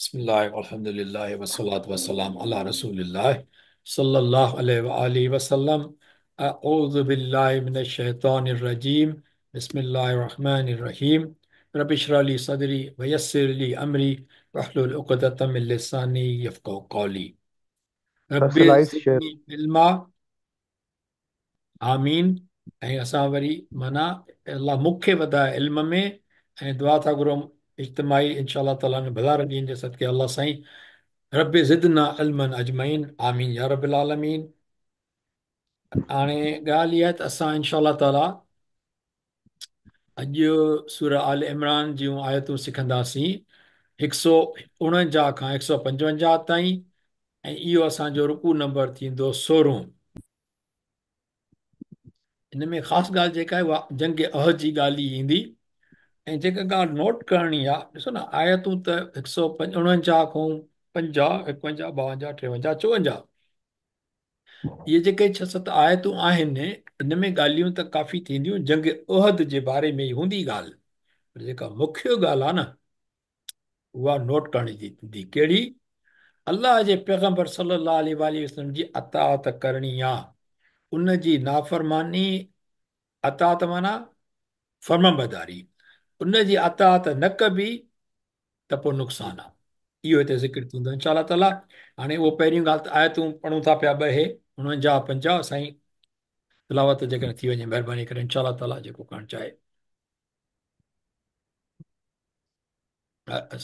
बिस्मिल्लाह अल्हम्दुलिल्लाह वस्सलातु वस्सलाम अला रसूलिल्लाह सल्लल्लाहु अलैहि व आलिहि वसल्लम। अऊज़ु बिल्लाहि मिनश शैतानिर रजीम। बिस्मिल्लाहिर रहमानिर रहीम। रब्बि इश्रह ली सदरी व यस्सिर ली अमरी वहलुल उक़दतम मिन लिसानी यफ़क़हू क़ौली। Rabbi personalise share. ज़िदनी इल्मा। आमीन। ऐं असां वरी माना अल्लाह मूंखे वधाए इल्म में, ऐं दुआ था घुरूं इज्तिमाही इंशा अल्लाह ताला ने भलारनि ॾींहंनि जे सदके अल्लाह साईं रब्बि ज़िदना इल्मन अजमईन आमीन या रब्बिल आलमीन। हाणे ॻाल्हि इहा आहे त असां इंशा अल्लाह ताला अॼु सूरह आल इमरान जूं आयतूं सिखंदासीं 149 खां 155 ताईं, ऐं इहो असांजो रुकू नंबर थींदो 16। हिन में ख़ासि ॻाल्हि जेका आहे उहा जंग अहद जी ॻाल्हि ई ईंदी। ऐं जेका ॻाल्हि नोट करणी आहे, ॾिसो न, आयतूं त 149 खां 50, 51, 52, 53, 54, इहे जेके 6-7 आयतूं आहिनि, इन में ॻाल्हियूं त काफ़ी थींदियूं जंग उहद जे बारे में ई हूंदी ॻाल्हि। पर जेका मुख्य ॻाल्हि आहे न, उहा नोट करणी जी थींदी। कहिड़ी? अल्लाह जे पैगम्बर सल्लल्लाहु अलैहि वसल्लम जी अताअत करणी आहे, उन जी नाफ़रमानी। अताअत माना फर्माबरदारी। उन जी अताअत न कबी त पोइ नुक़सानु आहे। इहो हिते ज़िक्र थींदो इंशा अल्लाह ताला। हाणे उहो पहिरियों ॻाल्हि त आयतूं पढ़ूं था पिया, ॿ हे 49, 50 साईं तिलावत जेकॾहिं थी वञे महिरबानी करे इंशा अल्लाह ताला जेको करणु चाहे।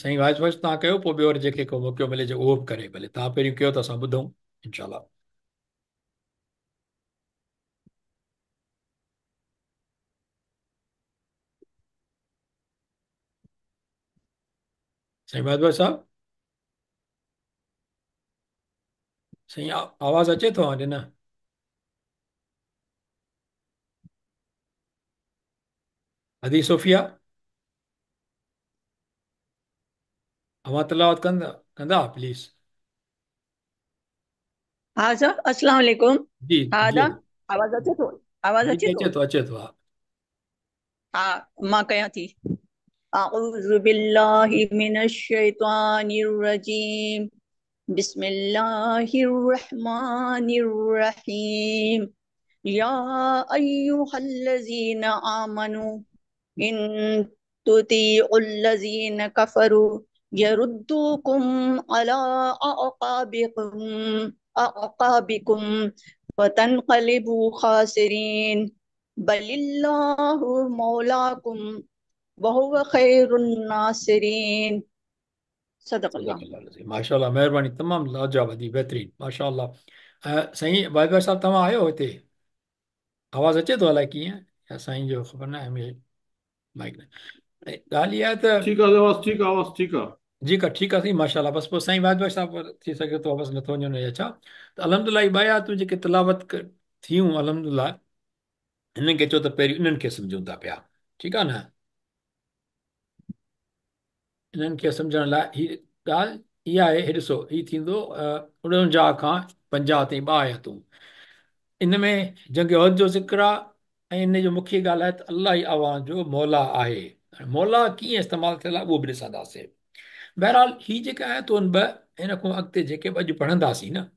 साईं वाइस वाइस तव्हां कयो, पोइ ॿियो वरी जेके को मौक़ो मिले जो उहो बि करे। भले तव्हां पहिरियों कयो त असां ॿुधूं इंशा अल्लाह। साईं वाइस वाइस साहब, साईं आवाज़ अचे थो हाणे न? हदी सोफिया, अवां तिलावत कंदा कंदा प्लीज़? हाँ सर, अस्सलाम वालेकुम। जी हाँ जी। दा, आवाज़ अचे थो? आवाज़ जी अचे जी, थो? अचे थो हा। हाँ, मां कयां थी। अऊज़ु बिल्लाहि मिनश शैतानिर रजीम। बिस्मिल्लाहिर रहमानिर रहीम। या अय्युहल्लज़ीना आमनू इन तुतीउल्लज़ीना कफरू यरुद्दूकुम अला अअक़ाबिकुम फतनक़लिबू खासिरीन। बलिल्लाहु मौलाकुम वहुव खैरुन नासिरीन। सदक़ल्लाह। सदाकल्लाह अलज़ीम। माशाल्लाह, महिरबानी, तमामु लाजवाब, हदी बहितरीन, माशाल्लाह। साईं बाबा साहब, तव्हां आयो हिते? आवाज़ अचे थो अलाए कीअं? या साईं जो ख़बर न आहे मुंहिंजे माइक में। ॻाल्हि इहा आहे त ठीक आहे आवाज़, ठीक आहे आवाज़, ठीक आहे। जी का ठीकु आहे साईं, माशाल्लाह। बसि पोइ साईं वाजवा साहब थी सघे थो बसि नथो वञे या छा। त अलहमदिल्ला ॿ आयतूं जेके तिलावत थियूं, अलहमदिल्ला हिननि खे चओ त पहिरीं इन्हनि खे सम्झूं था पिया। ठीकु आहे न? इन्हनि खे सम्झण लाइ हीअ ॻाल्हि इहा आहे। हीअ ॾिसो, हीअ थींदो 49 खां 50 ताईं 2 आयतूं। इन में जंग उहद जो ज़िक्र आहे, ऐं इन जो मुख्य ॻाल्हि आहे त अलाह ई अवां जो मौला आहे। हाणे मौला कीअं इस्तेमालु थियल आहे उहो बि ॾिसंदासीं। बहरहाल हीअ जेके आयतूं आहिनि ॿ, हिन खां अॻिते जेके अॼु पढ़ंदासीं न,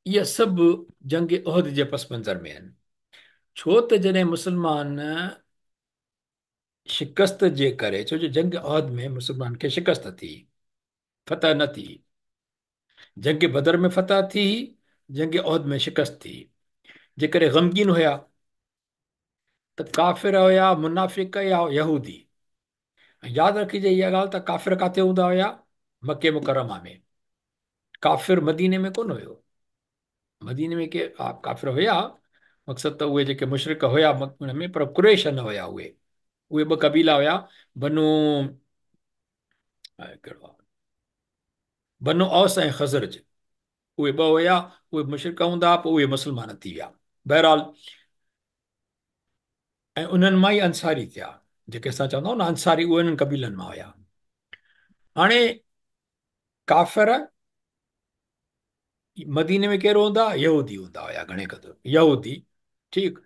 इहे सभु जंग उहद जे पस मंज़र में आहिनि। छो त जॾहिं मुस्लमान शिकस्त जे करे, छो जो जंग उहद में मुस्लमान खे शिकस्त थी, फतह न थी। जंग बदर में फतह थी, जंग उहद में शिकस्त थी। जेकॾहिं ग़मगीन हुया त काफ़िर हुया, मुनाफ़िक या यहूदी। ऐं यादि रखिजे इहा ॻाल्हि त काफ़िर किथे हूंदा हुया? मके मुकरमा में। काफ़िर मदीने में कोन हुयो। मदीने में के काफ़िर हुया, मक़सदु त उहे जेके मुशरिक हुया हुन में, पर कुरैश न हुया। उहे ॿ क़बीला हुया, बनु कहिड़ो आहे, बनु औस ऐं ख़ज़रज। उहे ॿ हुया, उहे मुशरिक हूंदा, पोइ उहे मुस्लमान थी विया। बहरहाल, ऐं उन्हनि मां ई अंसारी थिया, जेके असां चवंदा आहियूं न अंसारी, उहे उन्हनि क़बीलनि मां हुया। हाणे काफ़िर मदीने में केरु हूंदा? यहूदी हूंदा हुया, घणे क़दुरु यहूदी। ठीकु।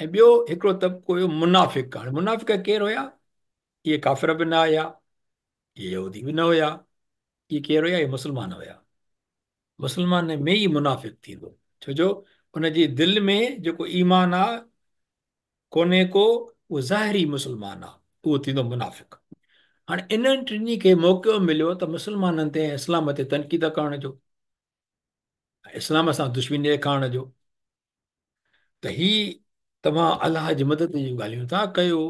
ऐं ॿियो हिकिड़ो तबिको हुयो मुनाफ़िक। हाणे मुनाफ़िक केरु हुया? इहे काफ़िर बि न हुया, इहे यहूदी बि न हुया। इहे केरु हुया? इहे मुस्लमान हुया। मुस्लमान में ई मुनाफ़िक़ थींदो, छो जो उनजी दिलि में जेको ईमान आहे कोन्हे को, उहो ज़ाहिरी मुस्लमान आहे, उहो थींदो मुनाफ़िक़। हाणे इन्हनि टिनी खे मौक़ो मिलियो त मुस्लमाननि ते ऐं इस्लाम ते तनक़ीद करण जो, इस्लाम सां दुश्मनी ॾेखारण जो, त ही तव्हां अलाह जी मदद जूं ॻाल्हियूं था कयो।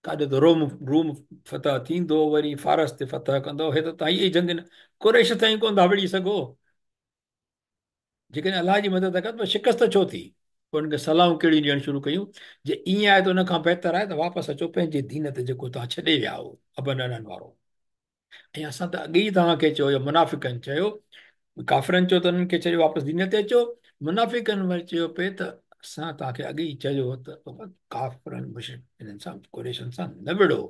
काॾे त रूम फतह थींदो, वरी फारस ते फतह कंदो, हे त तव्हां इहे जंग कुरैश ताईं कोन था विड़ी सघो। जेकॾहिं अलाह जी मदद कयो त शिकस्त छो थी? पोइ हुनखे सलाहूं कहिड़ियूं ॾियणु शुरू कयूं, जे ईअं आहे त हुन खां बहितर आहे त वापसि अचो पंहिंजे दीन ते जेको तव्हां छॾे विया हो अबननि वारो। ऐं असां त अॻे ई तव्हांखे चयो, या मुनाफ़िकनि चयो, काफ़िरनि चयो त उन्हनि खे चयो वापसि दीन ते अचो, मुनाफ़िकनि वरी चयो पिए त असां तव्हांखे अॻे ई चयो त काफ़िरनि मुशरिक इन्हनि सां कुरैशनि सां न विड़ो,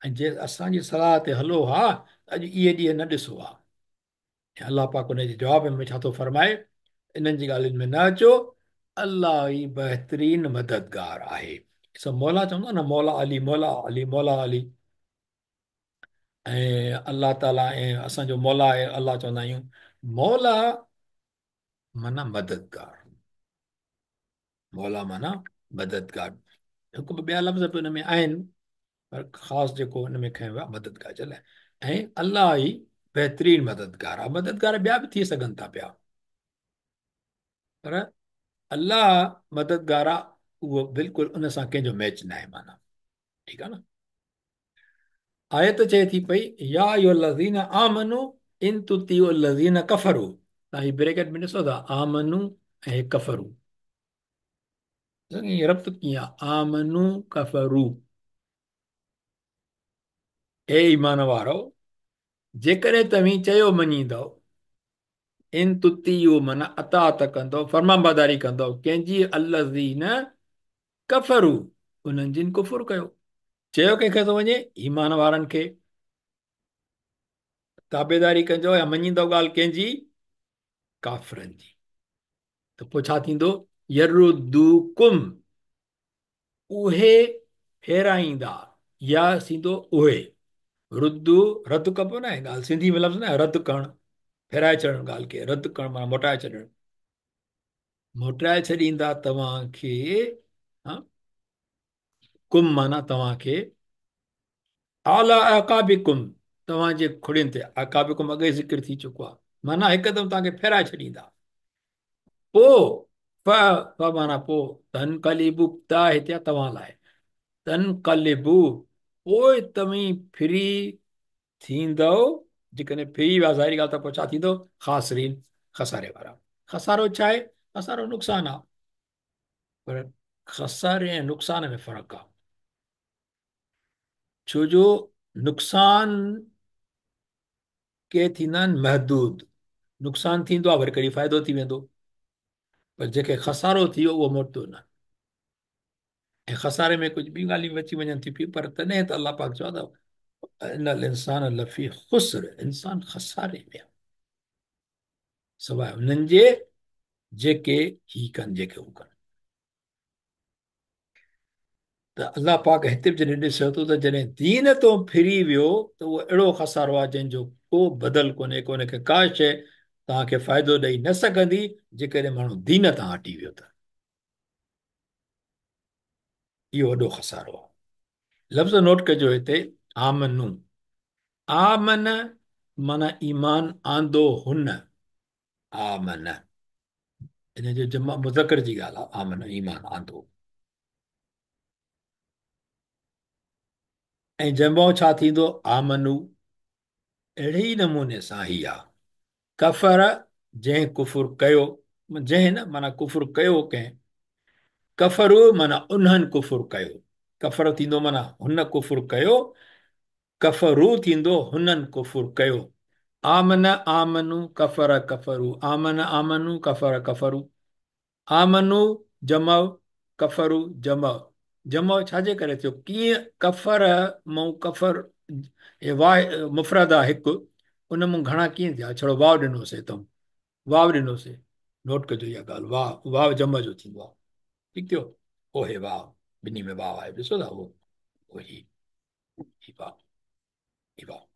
ऐं जे असांजी सलाह ते हलो हा अॼु इहे ॾींहं न ॾिसो आहे। ऐं अलाह पाक उन जे जवाब में छा थो फरमाए? इन्हनि जी ॻाल्हियुनि में न अचो, अलाह ई बहितरीन मददगार आहे। सभु मौला चवंदो न, मौला अली, मौला अली, मौला अली। ऐं अलाह ताला ऐं असांजो मौला आहे अलाह चवंदा आहियूं। मौला माना मददगार, मौला माना मददगार। हिकु ॿिया लफ़्ज़ बि हुन में आहिनि, पर ख़ासि जेको हुन में खयों आहे मददगार जे लाइ। ऐं अलाह ई बहितरीन मददगार आहे। मददगार ॿिया बि थी सघनि था पिया, पर अलाह मददगार आहे, उहो बिल्कुलु उन सां कंहिंजो मैच न आहे। माना ठीकु आहे न। आयत चए थी पई, या अयो लज़ीन आमनू इन तुतियु लज़ीन कफरू। तव्हां हीअ ब्रैकेट में ॾिसो था, आमनू ऐं कफरू, रब्त कीअं आहे? आमनू कफरू, ए ईमान वारो, जेकॾहिं तव्हीं चयो मञींदव, इन तुतियु माना अतात कंदो, फर्माबरदारी कंदो, कंहिंजी? अलज़ीन कफरू, उन्हनि जिन कुफुर कयो। चयो कंहिंखे थो वञे? ईमान वारनि खे। ताबेदारी कजो या मञींदव ॻाल्हि कंहिंजी? काफ़िरनि जी। त पोइ छा थींदो? यरुद्दूकुम, उहे फेराईंदा, या थींदो उहे। रुद्दू, रद्द कबो न आहे ॻाल्हि, सिंधी में लफ़्ज़ न आहे रद्द करणु, फेराए छॾणु ॻाल्हि खे, रद्द करणु माना मोटाए छॾणु। मोटाए छॾींदा तव्हांखे, हा, कुम माना तव्हांखे, आला अकाबिकुम, तव्हांजे खुड़ियुनि ते। अकाबिकुम अॻे ज़िक्र थी चुको आहे, माना हिकदमि तव्हांखे फेराए छॾींदा। पोइ माना पोइ धन कलीबू, ता हिते आहे तव्हां लाइ, धन कलीबू, पोइ तव्हीं फ्री थींदव। जेकॾहिं फ्री विया ज़ाहिरी ॻाल्हि, त पोइ छा थींदो? ख़ासिरीन, खसारे वारा। खसारो छा आहे? खसारो नुक़सानु आहे, पर खसारे ऐं नुक़सान में फ़र्क़ु आहे। छो जो नुक़सान के थींदा आहिनि महदूद, नुक़सानु थींदो आहे वरी कॾहिं फ़ाइदो थी वेंदो, पर जेके खसारो थी वियो उहो मोटंदो न। ऐं खसारे में कुझु ॿियूं ॻाल्हियूं अची वञनि थियूं पियूं, पर तॾहिं त अलाह पाक चवंदा इन इंसान लफ़ी ख़ुस्र, इंसान खसारे में आहे, सवाइ उन्हनि जे जेके ही कनि, जेके हू कनि। त अलाह पाक हिते बि जॾहिं ॾिसो थो त जॾहिं दीन तो फिरी वियो, त उहो अहिड़ो खसारो आहे जंहिंजो को बदल कोन्हे, कोन्हे का शइ तव्हांखे फ़ाइदो ॾेई न सघंदी, जेकॾहिं माण्हू दीन तां हटी वियो त। इहो वॾो खसारो आहे। लफ़्ज़ नोट कजो हिते, आमनू, आमन माना ईमान आंदो हुन, आमन इन जो जमा मुज़कर जी ॻाल्हि आहे, आमन ईमान आंदो। ऐं जमो छा थींदो? आमनू। अहिड़े ई नमूने सां ई आहे। कफ़र, जंहिं कुफुर कयो, जंहिं न माना कुफुर कयो कंहिं, कफ़रू माना उन्हनि कुफुर कयो। कफ़र थींदो माना हुन कुफुर कयो, कफ़रू थींदो हुननि कुफुर कयो। आमन आमनू, कफ़र कफ़रू, आमन आमनू, कफ़र कफ़रू। आमनू जमव, कफ़रू जमव। जमव छाजे करे थियो? कीअं? कफ़र मूं कफ़र, हे वाह मुफ़रद आहे हिकु, उन मूं घणा कीअं थिया? छड़ो वाव ॾिनोसीं तऊं, वाव ॾिनोसीं। नोट कजो इहा ॻाल्हि, वाह वाव जम जो थींदो आहे। ठीकु थियो? ओहे वाव, ॿिन्ही में वाव आहे, ॾिसो था उहो, ही वाव, ही वाव।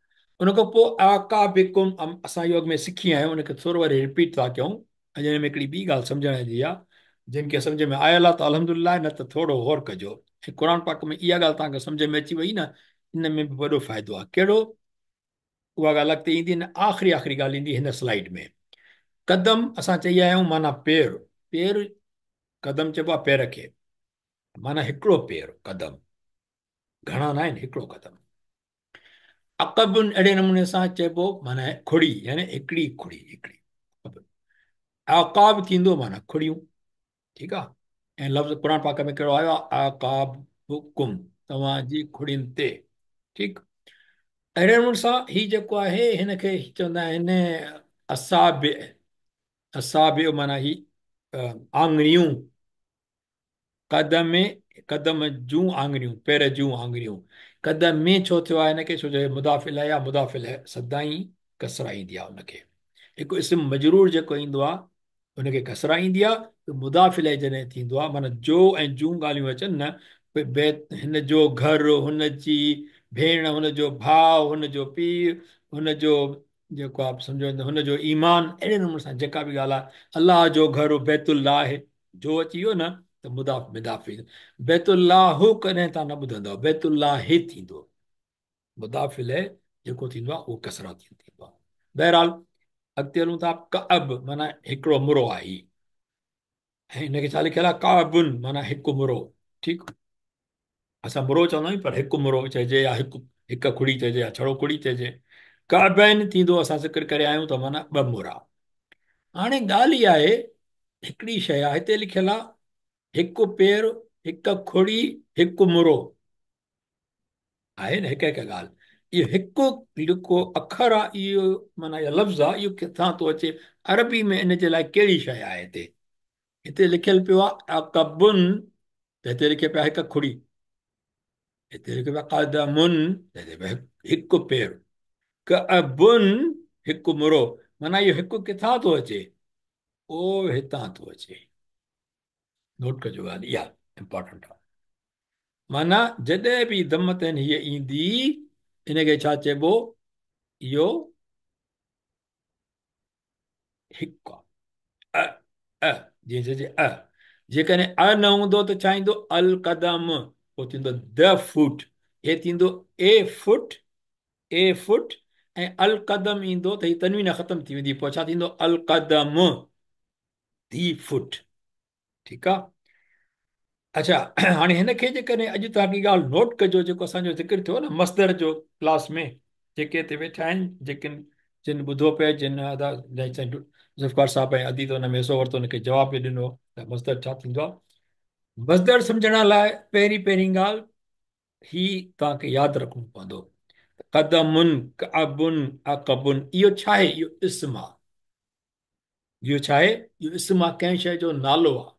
उन खां पोइ आका बिकुम असां योग में सिखी आहियूं, उनखे थोरो वरी रिपीट था कयूं। अॼु हिन में हिकिड़ी ॿी ॻाल्हि सम्झण जी आहे, जिन खे सम्झ में आयल आहे त अल्हम्दुलिल्लाह, न त थोरो गौर कजो। ऐं क़ुर पाक में इहा ॻाल्हि तव्हांखे सम्झ में अची वई न, इन में बि वॾो फ़ाइदो आहे। कहिड़ो? उहा ॻाल्हि अॻिते ईंदी न, आख़िरी आख़िरी ॻाल्हि ईंदी हिन स्लाइड में। कदम असां चई आया आहियूं माना पेर। पेर, कदम चइबो आहे पेर खे, माना हिकिड़ो पेर कदम, घणा न आहिनि, हिकिड़ो कदम। अक़बुन अहिड़े नमूने सां चइबो, माना खुड़ी, यानी हिकिड़ी खुड़ी, हिकिड़ी। आकाब थींदो माना खुड़ियूं, ठीकु आहे। ऐं लफ़्ज़ क़ुर पाक में कहिड़ो आयो आहे? आकाब हुकुम, तव्हांजी खुड़ियुनि ते, ठीकु। अहिड़े नमूने सां हीउ जेको आहे हिनखे चवंदा आहिनि असाबि। असाबि माना ही आङिरियूं, कदम में, कदम जूं आङिरियूं, पेर जूं आङिरियूं। कदम में छो थियो आहे हिनखे? छो जो मुदाफ़िल आहे, या मुदाफ़िल सदाई कसरा ईंदी आहे हुनखे। हिकु इस्म मजरूर जेको ईंदो आहे हुनखे कसरा ईंदी आहे। मुदाफ़िल जॾहिं थींदो आहे, माना जो ऐं जूं ॻाल्हियूं अचनि न, हिन जो घर, हुनजी भेण, हुनजो भाउ, हुनजो पीउ, हुनजो जेको आहे सम्झो हुनजो ईमान, अहिड़े नमूने सां जेका बि ॻाल्हि आहे। अलाह जो घर बैतुल्लाह आहे, जो अची वियो न त मुदाफ़। बैतुल्लाह कॾहिं तव्हां न ॿुधंदव, बैतुल्लाह थींदो। मुदाफ़िल जेको थींदो आहे उहो कसरा थींदो आहे। बहरहाल अॻिते हलूं था। कअब माना हिकिड़ो मुरो आहे ही, ऐं हिनखे छा लिखियलु आहे? काबुन माना हिकु मुरो, ठीकु। असां मुरो चवंदा आहियूं, पर हिकु मुरो चइजे, या हिकु खुड़ी चइजे, या छड़ो खुड़ी चइजे। काबैन थींदो, असां ज़िक्र करे आहियूं त माना ॿ मुरा। हाणे ॻाल्हि इहा आहे, हिकिड़ी शइ आहे हिते लिखियलु आहे, हिकु पेर, हिकु खुड़ी, हिकु मुरो आहे न, हिकु हिकु ॻाल्हि। इहो हिकु जेको अखर आहे, इहो माना इहो लफ़्ज़ आहे, इहो किथां थो अचे? अरबी में इन जे लाइ कहिड़ी शइ आहे हिते? हिते लिखियलु पियो आहे अकबुन, त हिते लिखियो पियो आहे हिकु खुड़ी। हिते लिखियो पियो आहे कदमुन, त हिते पियो हिकु पेर। कअबुन हिकु मुरो, माना इहो हिकु किथां थो अचे? ओ हितां थो अचे। नोट कजो ॻाल्हि इहा, इंपॉर्टेंट आहे। माना जॾहिं बि दमतन हीअ ईंदी, हिनखे छा चइबो? इहो हिकु आहे। अ, जीअं चइजे जेकॾहिं न हूंदो त छा ईंदो? अल कदम, पोइ थींदो द फुट। हे थींदो ए फुट, ए फुट। ऐं अल कदम ईंदो त हीअ तनवीन ख़तम थी वेंदी, पोइ छा थींदो? अल कदम, दी फुट, ठीकु आहे। अच्छा, हाणे हिनखे जेकॾहिं अॼु तव्हां ॿी ॻाल्हि नोट कजो, जेको असांजो ज़िक्र थियो न मस्दर जो क्लास में, जेके हिते वेठा आहिनि, जेके जिन ॿुधो पिए, जिन ज़ुल्फ़िकार साहिब ऐं अदी त हुन में हिसो वरितो, हुनखे जवाब बि ॾिनो त मस्दर छा थींदो आहे। मस्दर सम्झण लाइ पहिरीं पहिरीं ॻाल्हि ही तव्हांखे यादि रखणो पवंदो। कदमुन, कअबुन, अकबुन, इहो छा आहे? इहो इस्म आहे। इहो छा आहे? इहो इस्म आहे, कंहिं शइ जो नालो आहे।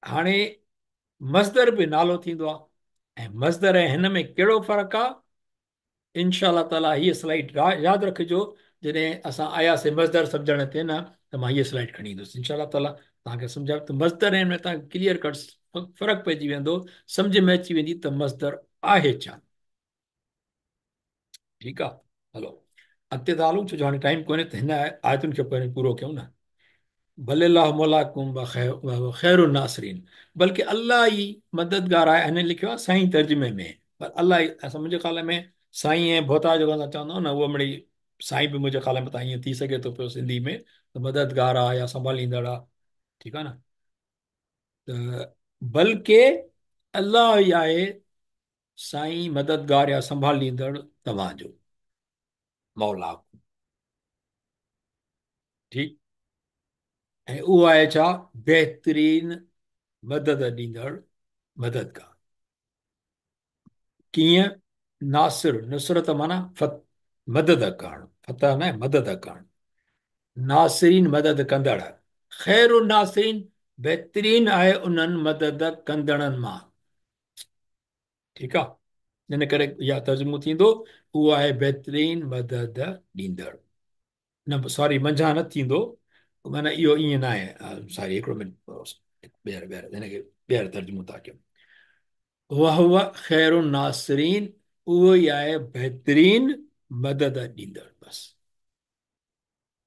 हाणे मस्दर बि नालो थींदो आहे, ऐं मस्दर ऐं हिन में कहिड़ो फ़र्क़ु आहे? इनशा ताला हीअ स्लाइड यादि रखिजो। जॾहिं असां आयासीं मस्दर सम्झण ते न, त मां हीअ स्लाइड खणी ईंदुसि इनशा ताला, तव्हांखे सम्झाए त मस्दर ऐं हिन में तव्हांखे क्लियर कट फ़र्क़ु पइजी वेंदो, सम्झ में अची वेंदी त मस्दर आहे छा। ठीकु आहे, हलो अॻिते था हलूं, छो जो हाणे टाइम कोन्हे, त हिन आयतुनि खे पहिरीं पूरो कयूं न। भले अलाह मौलाकुम व ख़ैरु नासरीन, बल्कि अलाह ई मददगार आहे। हिन लिखियो आहे साईं तर्जुमे में, पर अलाह ई, असां मुंहिंजे ख़्याल में साईं ऐं भोता जेको असां चवंदा आहियूं न, उहो मिड़ई साईं बि मुंहिंजे ख़्याल में त ईअं थी सघे थो पियो सिंधी में, त मददगार आहे या संभालींदड़ आहे, ठीकु आहे न। त बल्कि अलाह ई आहे साईं, मददगार या संभालींदड़ तव्हांजो, मौला, ठीकु। ऐं उहो आहे छा? बहितरीन मदद ॾींदड़, मददगार। कीअं? नासिर, नुसरत माना मदद करणु, फतह न, मदद करणु। नासिरीन मदद कंदड़, ख़ैरु नासिरीन बहितरीन आहे उन्हनि मदद कंदड़नि मां, ठीकु आहे। इन करे इहा तर्जुमो थींदो, उहो आहे बहितरीन मदद ॾींदड़। न सॉरी, मंझां न थींदो, माना इहो ईअं न आहे। सॉरी, हिकिड़ो मिनट, ॿीहर हिनखे ॿीहर तर्जुमो था कयूं। वाह ख़ैरु नासिरीन, उहो ई आहे बहितरीन मदद ॾींदड़। बसि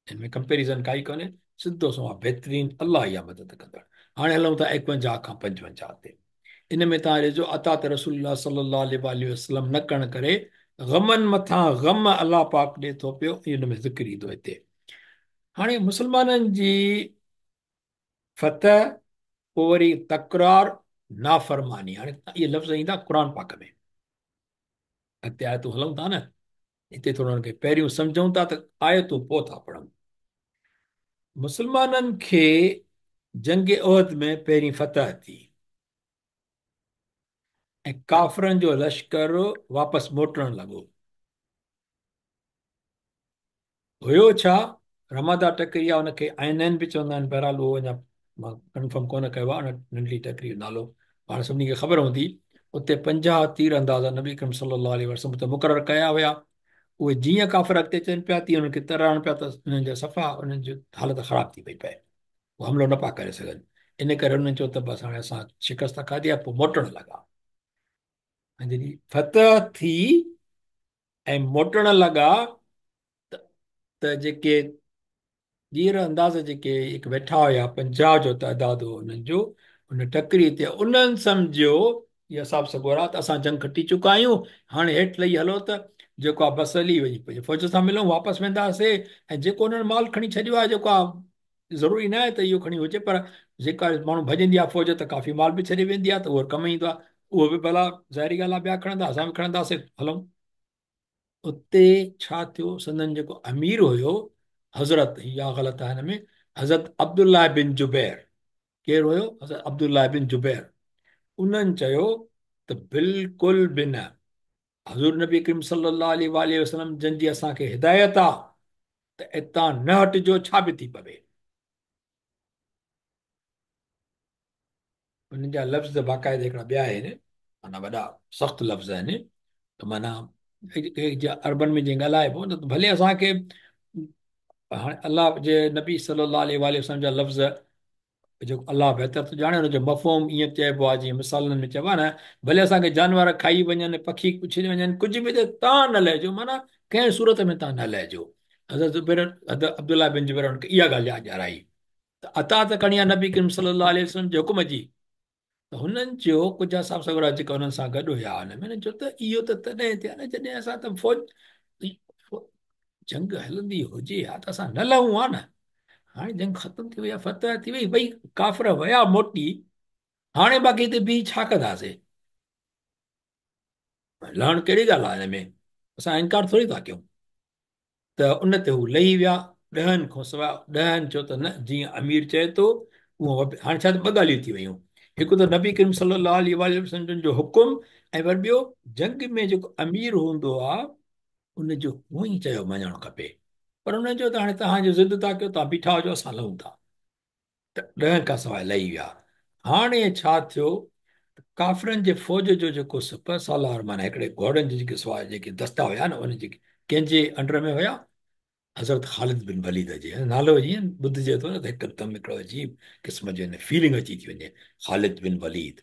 हिन में कंपेरिज़न काई कोन्हे, सिधो सो आहे बहितरीन अलाह इहा मदद कंदड़। हाणे हलूं था 51 खां 55 ते। इन में तव्हां ॾिसो अता त रसूलुल्लाह सल्लल्लाहु अलैहि वसल्लम न करण करे ग़मनि मथां ग़म अलाह पाक ॾिए थो पियो, इन में ज़िक्र ईंदो हिते। हाणे मुस्लमाननि जी फतह, पोइ वरी तकरार, नाफ़रमानी। हाणे इहे लफ़्ज़ ईंदा क़ुर पाक में, अॻिते आयतूं हलूं था न, हिते थोरो हुनखे पहिरियों सम्झूं था त आयतूं पोइ था पढ़ूं। मुस्लमाननि खे जंग उहद में पहिरीं फतह थी ऐं काफ़रनि जो लश्कर वापसि मोटणु लॻो। हुयो छा? रमादा टकरी आहे, हुनखे आइनैन बि चवंदा आहिनि। बहरहाल उहो अञा मां कंफर्म कोन कयो आहे, उन नंढड़ी टकरी जो नालो पाण सभिनी खे ख़बर हूंदी। उते 50 तीर अंदाज़ा नबी करीम सल्लल्लाहु अलैहि वसल्लम ते मुक़ररु कया हुया। उहे जीअं काफ़िर अॻिते अचनि पिया तीअं उन्हनि खे तरणु पिया, त उन्हनि जा सफ़ा उन्हनि जी हालत ख़राब थी पई पए, उहे हमिलो न पिया करे सघनि। इन करे उन्हनि चयो त बसि हाणे असां शिकस्त खाधी आहे, पोइ मोटणु लॻा। ऐं जॾहिं फतह थी ऐं मोटणु लॻा त जेके ॾींहर अंदाज़ जेके हिकु वेठा हुया, 50 जो तइदाद हो हुननि जो, हुन टकरी ते उन्हनि सम्झियो इहा हिसाब सगोर आहे त असां जंग खटी चुका आहियूं, हाणे हेठि लही हलो त जेको आहे बस हली वई, फ़ौज सां मिलूं, वापसि वेंदासीं, ऐं जेको हुननि माल खणी छॾियो आहे, जेको आहे ज़रूरी न आहे त इहो खणी हुजे, पर जेका माण्हू भॼंदी आहे फ़ौज त काफ़ी माल बि छॾे वेंदी आहे, त उहो कमु ईंदो आहे। उहो बि भला ज़ाहिरी ॻाल्हि आहे, ॿिया खणंदा, असां बि खणंदासीं, हलूं। उते छा थियो, संदन जेको अमीर हुयो, हज़रत, या ग़लति आहे हिन में, हज़रत अब्दुल्लाह बिन जुबैर। केरु हुयो? हज़रत अब्दुल्लाह बिन जुबैर। उन्हनि चयो त बिल्कुलु बि न, हज़ूर नबी करीम सल्लल्लाहु अलैहि वसल्लम जन जी असांखे हिदायत आहे त हितां न हटिजो, छा बि थी पवे। उन्हनि जा लफ़्ज़ बाक़ाइदा हिकिड़ा ॿिया आहिनि, माना वॾा सख़्तु लफ़्ज़ आहिनि, त माना अरबन में जीअं ॻाल्हाइबो न, त भले असांखे हाणे अलाह जे नबी सल्लल्लाहु अलैहि वसल्लम जा लफ़्ज़ जेको अलाह बहितर थो ॼाणे, हुनजो मफ़हूम ईअं चइबो आहे जीअं मिसालनि में चइबो आहे न, भले असांखे जानवर खाई वञनि, पखी कुझु वञनि, कुझु बि, त तव्हां न लहिजो, माना कंहिं सूरत में तव्हां न लहिजो। हज़रत ज़ुबैर, हज़रत अब्दुल्लाह बिन जुबैर हुनखे इहा ॻाल्हि यादि ॾियाराई। त अता त खणी आहे नबी करीम सल्लल्लाहु अलैहि वसल्लम जे हुकुम जी। त हुननि जो कुझु असां सगुरा जेका हुननि सां गॾु हुया, हुन में चयो त इहो त तॾहिं थिया न जॾहिं असां त जंग हलंदी हुजे हा त असां न लहूं हा न। हाणे जंग ख़तमु थी वई आहे, फतह थी वई, भई काफ़िर विया मोटी, हाणे बाक़ी हिते बीह छा कंदासीं? लहण कहिड़ी ॻाल्हि आहे हिन में, असां इनकार थोरी था कयूं। त उन ते हू लही विया। 10 खां सवाइ 10 चयो त न, जीअं अमीर चए थो उहो। हाणे छा, ॿ ॻाल्हियूं थी वियूं, हिकु त नबी करीम सल्लल्लाहु अलैहि वसल्लम जो हुकुम, ऐं वरी ॿियो जंग में जेको अमीर हूंदो आहे उनजो हूअं ई चयो मञणु खपे। पर हुन चयो त हाणे तव्हांजो ज़िद था कयो, तव्हां बीठा हुजो, असां लहूं था। त 10 खां सवाइ लही विया। हाणे छा थियो, काफ़िरनि जे फ़ौज जो जेको सिपह सालार, माना हिकिड़े घोड़नि जी जेके सवाइ जेके दस्ता हुया न, उन जेके कंहिंजे अंडर में हुया? हज़रत ख़ालिद बिन वलीद जे। नालो जीअं ॿुधिजे थो न, त हिकदमि हिकिड़ो अजीब क़िस्म जो फीलिंग अची थी वञे, ख़ालिद बिन वलीद,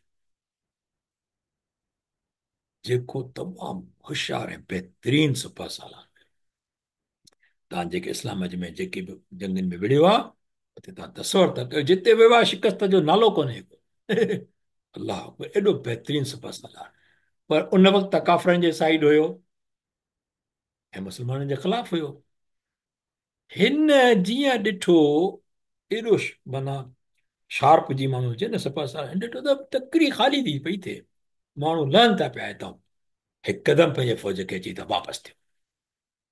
जेको तमामु होशियारु ऐं बहितरीन सिपह सालार। तव्हां जेके इस्लाम में जेके बि जंगनि में विड़ियो आहे, उते तव्हां तसवर था कयो, जिते वियो आहे शिकस्त जो नालो कोन्हे को। अलाह अकबर, एॾो बहितरीन सिपह सालार। पर उन वक़्तु काफ़िरनि जे साइड हुयो ऐं मुस्लमाननि जे ख़िलाफ़ हुयो। हिन जीअं ॾिठो, एॾो माना शार्प जी माण्हू हुजे न सिपह सालार, हिन ॾिठो त तकरी ख़ाली थी पई थिए, माण्हू लहनि था पिया हितां, हिकदमि पंहिंजे फ़ौज खे अची त वापसि थियो।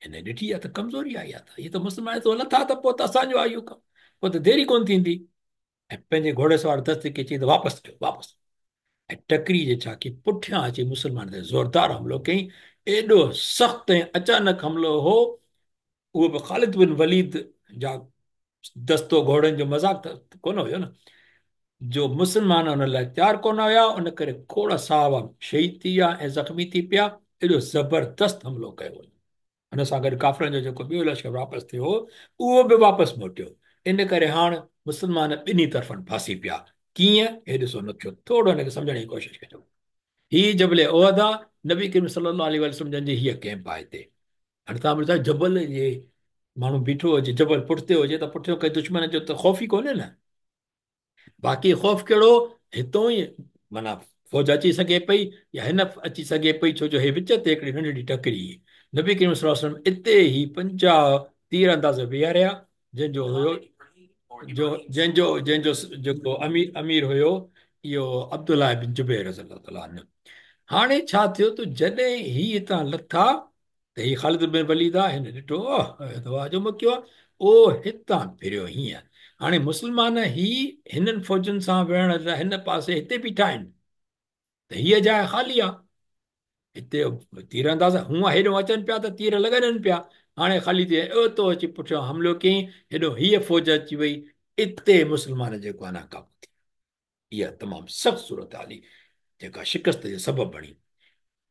हिन ॾिठी आहे त कमज़ोरी आई आहे, त इहे त मुस्लमान तो लथा, त पोइ त असांजो आहे इहो कमु, पोइ त देरी कोन थींदी। ऐं पंहिंजे घोड़े सवार दस्ते खे चई त वापसि थियो, वापसि। ऐं टकरी जे छा की पुठियां अची मुस्लमान ते ज़ोरदार हमलो कयईं। एॾो सख़्तु ऐं अचानक हमलो हो, उहो बि ख़ालिद बिन वलीद जा दस्तो घोड़नि जो मज़ाक त कोन हुयो न, जो मुस्लमान हुन लाइ तयारु कोन हुया, उन करे खोड़ साहब शहीद थी विया ऐं ज़ख़्मी थी पिया। एॾो ज़बरदस्त हमलो कयो। हुन सां गॾु काफ़िरनि जो जेको ॿियो लश्कर वापसि थियो, उहो बि वापसि मोटियो। इन करे हाणे मुस्लमान ॿिन्ही तरफ़नि फासी पिया। कीअं? हे ॾिसो, न थियो, थोरो हिनखे सम्झण जी कोशिशि कजो। ही जबल उहद आहे, नबी करीम सल्लल्लाहु अलैहि वसल्लम जंहिंजी हीअ कैंप आहे हिते। हाणे तव्हां ॿुधायो, जबल जे माण्हू बीठो हुजे, जबल पुठिते हुजे त पुठियो कंहिं दुश्मन जो त ख़ौफ़ ई कोन्हे न। बाक़ी ख़ौफ़ कहिड़ो, हितों ई माना फ़ौज अची सघे पई, या हिन अची सघे पई, छो जो हे विच ते हिकिड़ी नंढड़ी टकरी हुई। नबी करीम सल्लल्लाहु अलैहि वसल्लम इते ई 50 तीर अंदाज़ बीहारिया, जंहिंजो हुयो जंहिंजो जेको अमीर हुयो, इहो अब्दुल्ला बिन जुबैर रज़ियल्लाहु ताला अन्हु। हाणे छा थियो त जॾहिं ही हितां लथा, त ही ख़ालिद बिन वलीद आहे, हिन ॾिठो दवा जो मकियो आहे, उहो हितां फिरियो हीअं। हाणे मुस्लमान ही हिननि फ़ौजुनि सां विढ़ण लाइ हिन पासे हिते बीठा आहिनि, त हीअ जाइ ख़ाली आहे। हिते तीर अंदाज़ हूअं हेॾो अचनि पिया त तीर लॻनि पिया। हाणे ख़ाली थी उतो अची पुठियां हमिलो कयईं, हेॾो हीअ फ़ौज अची वई, इते मुस्लमान जेको आहे नाकाम थी। इहा तमामु सख़्तु सूरत हाल हुई, जेका शिकस्त जो सबबु बणी।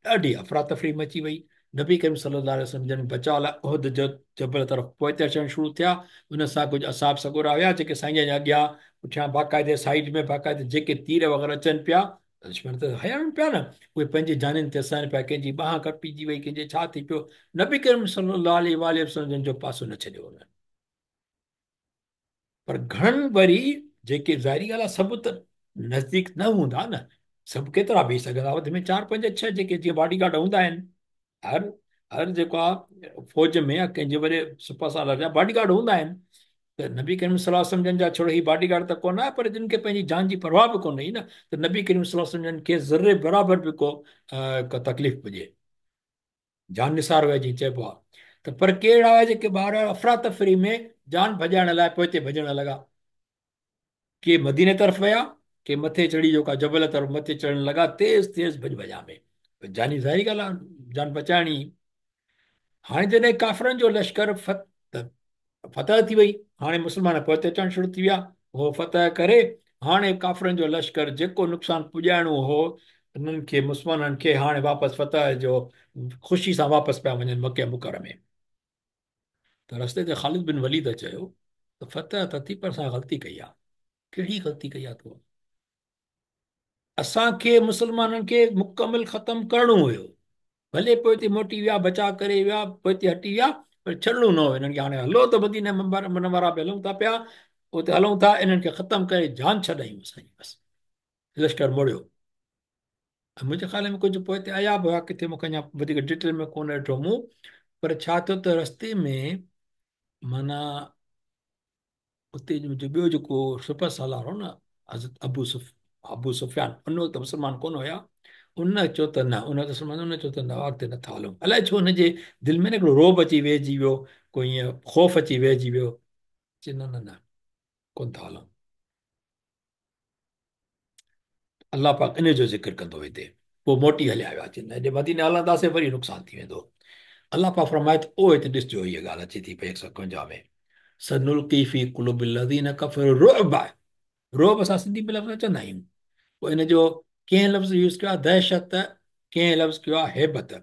ॾाढी अफ़रा तफ़री मची वई। नबी करीम सल्लल्लाहु अलैहि वसल्लम जन बचाव लाइ उहद जो जबल तरफ़ पोइ अचणु शुरू थिया। उन सां कुझु असाब सगोरा हुया, जेके साईं जे अॻियां पुठियां बाक़ाइदे साइड में बाक़ाइदे जेके तीर वग़ैरह अचनि पिया, दुश्मन त हयनि पिया न, उहे पंहिंजी जाननि ते असांजे पिया, कंहिंजी बांह कटिजी वई, कंहिंजे छा थी पियो। नबी करीम सल्लल्लाहु अलैहि वसल्लम जन जो पासो न छॾियो हुननि। पर घणनि वरी जेके ज़ाहिरी ॻाल्हि आहे, सभु त नज़दीक न हूंदा न, सभु केतिरा बीह सघंदा, वधि में 4 5 6 जेके जीअं बॉडीगार्ड हूंदा आहिनि। हर हर जेको आहे फौज में या कंहिंजे वॾे सुपर सालर जा बॉडीगार्ड हूंदा आहिनि। त नबी करीम सल्लल्लाहु अलैहि वसल्लम जन जा छोड़ो ही बॉडीगार्ड त कोन आहे, पर जिन खे पंहिंजी जान जी परवाह बि कोन हुई न, त नबी करीम सल्लल्लाहु अलैहि वसल्लम जन खे ज़र्रे बराबरि बि को तकलीफ़ पुॼे, जान निसार हुए जीअं चइबो आहे। त पर कहिड़ा हुआ जेके ॿार अफ़रा तफ़री में जान भॼाइण लाइ पोइ हिते भॼण लॻा। के मदीने तरफ़ विया, के मथे चढ़ी जेका जबल तरफ़ मथे चढ़ण लॻा, तेज़ तेज़ भॼ भॼा में। जानी ज़ाहिरी ॻाल्हि आहे, जान बचाइणी। हाणे जॾहिं काफ़रनि जो लश्कर फतह थी वई, हाणे मुस्लमान पोइ ते अचणु शुरू थी विया। उहो फतह करे हाणे काफ़रनि जो लश्कर जेको नुक़सानु पुॼाइणो हो उन्हनि खे, मुस्लमाननि खे, हाणे वापसि फतह जो ख़ुशी सां वापसि पिया वञनि मके मुकर में। त रस्ते ते ख़ालिद बिन वलीद चयो त फतह त थी, पर असां ग़लती कई आहे। कहिड़ी ग़लती कई आहे तूं? असांखे मुस्लमाननि खे मुकमिल ख़तमु करिणो हुयो, भले पोइ हिते मोटी विया, बचा करे विया, पोइ हिते हटी विया, पर छॾणो न हो हिननि खे। हाणे हलो त मदीने मुनव्वरा पे हलूं था पिया, उते हलूं था, इन्हनि खे ख़तमु करे जान छॾायूं असांजी बसि। लश्कर मोड़ियो। मुंहिंजे ख़्याल में कुझु पोइ हिते आया बि हुआ किथे, मूंखे अञा वधीक डिटेल में कोन ॾिठो मूं। पर छा थियो त रस्ते में माना उते जो ॿियो जेको सुपर सालार हो न, हज़रत अबू सुफ़ियान, उन वक़्तु मुस्लमान कोन हुया। उन चयो त न, उन वक़्तु मुस्लमान, उन चयो त न, अॻिते नथा हलूं। अलाए छो हुनजे दिलि में न हिकिड़ो रोब अची वेहिजी वियो, कोई ईअं ख़ौफ़ अची वेहिजी वियो। चए न न न, कोन था हलूं। अलाह पाक इन जो ज़िक्र कंदो हिते। पोइ मोटी हलिया विया, चवंदा हेॾे मदीने हलंदासीं वरी नुक़सानु थी वेंदो। अलाह पाक फरमाए थो, ओ हिते ॾिसजो, हीअ ॻाल्हि अचे थी पई 151 में, सनुल्क़ी फ़ी क़ुलूबिल लज़ीना कफ़रू रुअब। रोब असां सिंधी में लफ़्ज़ न चवंदा आहियूं। पोइ इन जो कंहिं लफ़्ज़ यूज़ कयो आहे दहशत, कंहिं लफ़्ज़ कयो आहे हैबत।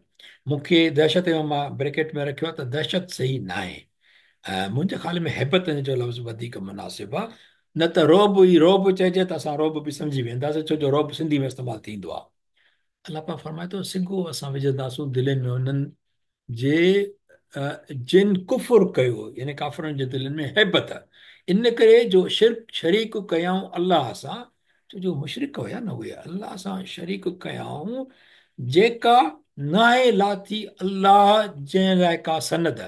मूंखे दहशत जो मां ब्रैकेट में रखियो आहे त दहशत सही न आहे। मुंहिंजे ख़्याल में हैबत जो लफ़्ज़ वधीक मुनासिबु आहे। न त रोब ई रोब चइजे त असां रोब बि सम्झी वेंदासीं, छो जो रोब सिंधी में इस्तेमालु थींदो आहे। अलाह पाक फरमाए थो, सिंगो असां विझंदासूं दिलनि में उन्हनि जे जिन कुफुर कयो, यानी काफ़रनि जे दिलनि में हैबत। इन करे जो शरीक कयऊं अलाह सां, छो जो मुशरिक हुया न उहे, अलाह सां शरीक कयऊं, जेका नाहे लाथी अलाह जंहिं लाइ का सनद।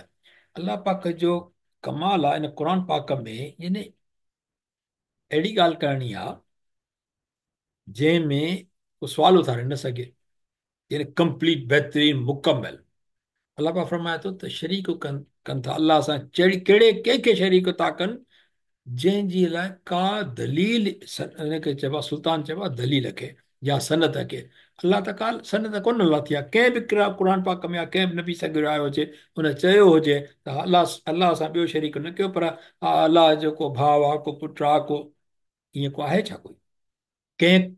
अलाह पाक जो कमाल आहे इन क़ुर पाक में, यानी अहिड़ी ॻाल्हि करणी आहे जंहिंमें को सुवाल उथारे न सघे, यानी कंप्लीट, बहितरीन, मुकमल। अलाह पाक फरमाए थो त शरीक कनि था अलाह सां, कहिड़े कंहिंखे शरीक था कनि जंहिंजी लाइ का दलील, हिनखे चइबो आहे सुल्तान, चइबो आहे दलील खे या सनत खे। अलाह त का सनत कोन लाथी आहे कंहिं बि क़ुर पाक में, या कंहिं बि नबी सां गॾु आयो हुजे, हुन चयो हुजे त अलाह अलाह सां ॿियो शरीक न कयो। पर हा, अलाह जो को भाउ आहे, को पुटु आहे, को ईअं को आहे छा? कोई कंहिं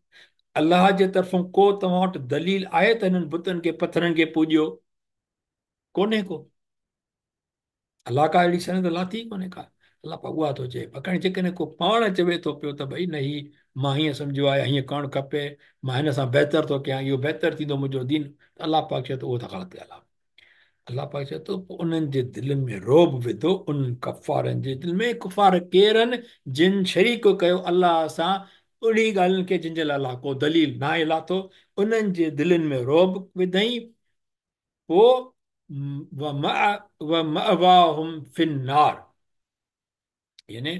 अलाह जे तरफ़ां को तव्हां वटि दलील आहे त हिननि बुतनि खे, पथरनि खे पूॼियो? कोन्हे को। अलाह का अहिड़ी सनद लाथी कोन्हे का। अलाह पाक उहा थो चए। पकड़ जेकॾहिं को पाण चवे थो पियो त भई न ही मां हीअं सम्झो आहे, हीअं करणु खपे, मां हिन सां बहितर थो कयां, इहो बहितर थींदो मुंहिंजो दीन, त अलाह पाक चए थो उहो त ग़लति ॻाल्हि आहे। अलाह पाक चए थो पोइ उन्हनि जे दिलनि में रोब विधो, उन कफ़ारनि जे दिलि में। कुफ़ार केरनि जिन शरीक कयो अलाह सां उन्ही ॻाल्हियुनि खे जिन जे लाइ अलाह को दलील न आहे लाथो, उन्हनि जे दिलनि में रोब विधई। पोइ फिन्नार, यानी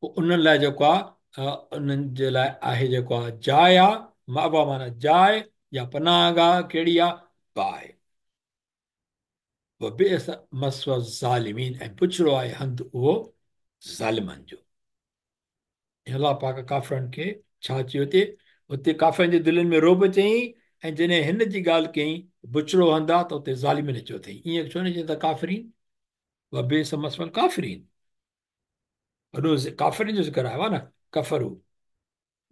उन्हनि लाइ जेको आहे उन्हनि जे लाइ आहे जेको आहे जाइ आहे, मावा माना जाइ या पनाहगाह कहिड़ी आहे, बाहि। मस्व ज़ालिमीन, ऐं पुछड़ो आहे हंधि उहो ज़ालिमनि जो। अलाह पाक काफ़रनि खे छा चयो हिते? हुते काफ़रनि जे दिलनि में रोब चयईं, ऐं जॾहिं हिन जी ॻाल्हि कयईं बुछड़ो हंधि आहे, त हुते ज़ालिमिन चयो अथई। ईअं छो न चई त काफ़रीन बेस मसवल काफ़रीन, वॾो काफ़रनि जो ज़िक्र आयो आहे न, कफ़रू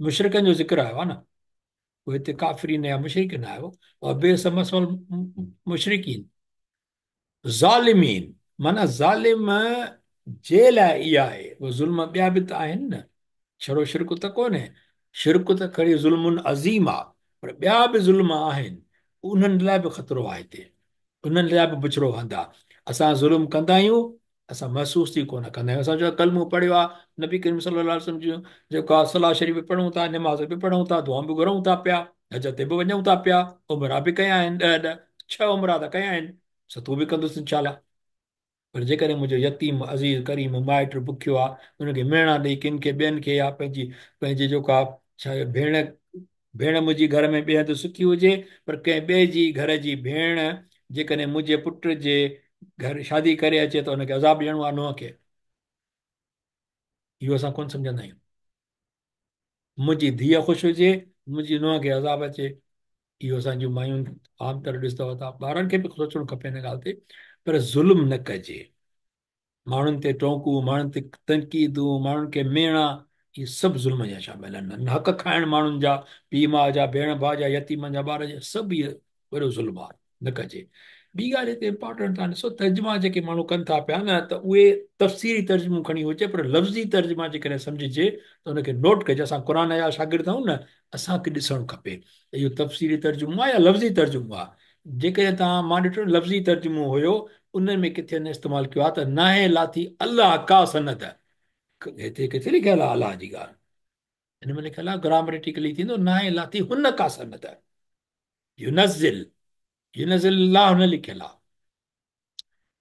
मुशरिकनि जो ज़िक्र आयो आहे न, उहे हिते काफ़रीन या मुशरिक न आयो, बेस मसवल मुशरिकीन। ज़ालिमीन माना ज़ालिम जे लाइ इहा आहे, उहे ज़ुल्म ॿिया बि त आहिनि न, छड़ो शिरक त कोन्हे। शिरक त खणी ज़ुल्मुन अज़ीम आहे, पर ॿिया बि ज़ुल्म आहिनि, उन्हनि लाइ बि ख़तरो आहे हिते, उन्हनि लाइ बि बुछड़ो हंधि आहे। असां ज़ुल्म कंदा आहियूं, असां महसूस ई कोन कंदा आहियूं। असां जो कलमो पढ़ियो आहे नबी करीम सल्लल्लाहु अलैहि वसल्लम जूं, जेको आहे सलाह शरीफ़ बि पढ़ूं था, नमाज़ बि पढ़ूं था, दुआ बि घुरूं था पिया, हज ते बि वञूं था पिया, उमरा बि कया आहिनि, ॾह ॾह 6 उमरा त कया आहिनि, सतूं बि कंदुसि इनशाला। पर जेकॾहिं मुंहिंजो यतीम अज़ीज़ करीम माइट बुखियो आहे, हुनखे मेणा ॾेई किन खे ॿियनि खे, या पंहिंजी पंहिंजी जेको आहे छा भेण, भेण मुंहिंजी घर में ॿिए हंधि सुखी हुजे, पर कंहिं ॿिए जी घर जी भेण जेकॾहिं मुंहिंजे पुट जे घर शादी करे अचे त हुनखे अज़ाब ॾियणो आहे नुंहं खे, इहो असां कोन सम्झंदा आहियूं। मुंहिंजी धीअ ख़ुशि हुजे, मुंहिंजी नुंहं खे अज़ाब अचे, इहो असांजूं मायूं आम तरह ॾिसंदव था। ॿारनि खे बि सोचणु खपे हिन ॻाल्हि ते, पर ज़ुल्म न कजे। माण्हुनि ते टोकूं, माण्हुनि ते तनक़ीदूं, माण्हुनि खे मेणा, इहे सभु ज़ुल्म जा शामिल आहिनि। हक़ खाइण माण्हुनि जा, पीउ माउ जा, भेण भाउ जा, यतीमनि जा ॿार जा, सभु इहे वॾो ज़ुल्म आहे, न कजे। ॿी ॻाल्हि हिते इंपॉर्टेंट आहे, ॾिसो तर्जुमा जेके माण्हू कनि था पिया न, त उहे तफ़सीरी तर्जुमो खणी हुजे, पर लफ़्ज़ी तर्जुमा जेकॾहिं सम्झिजे त हुनखे नोट कजे। असां क़ुर जा शागिर्द आहियूं न, असांखे ॾिसणु खपे त इहो तफ़सीरी तर्जुमो आहे या लफ़्ज़ी तर्जुमो आहे। जेकॾहिं तव्हां, मां ॾिठो लफ़्ज़ी तर्जुमो हुयो, उन में किथे न इस्तेमालु कयो आहे त नाहे लाथी अलाह का सनद, हिते किथे लिखियलु आहे अलाह जी ॻाल्हि, हिन में लिखियलु आहे ग्रामेटिकली थींदो नाहे लाथी हुन का सनद, युनज़िल, युनज़िल अलाह न लिखियलु आहे।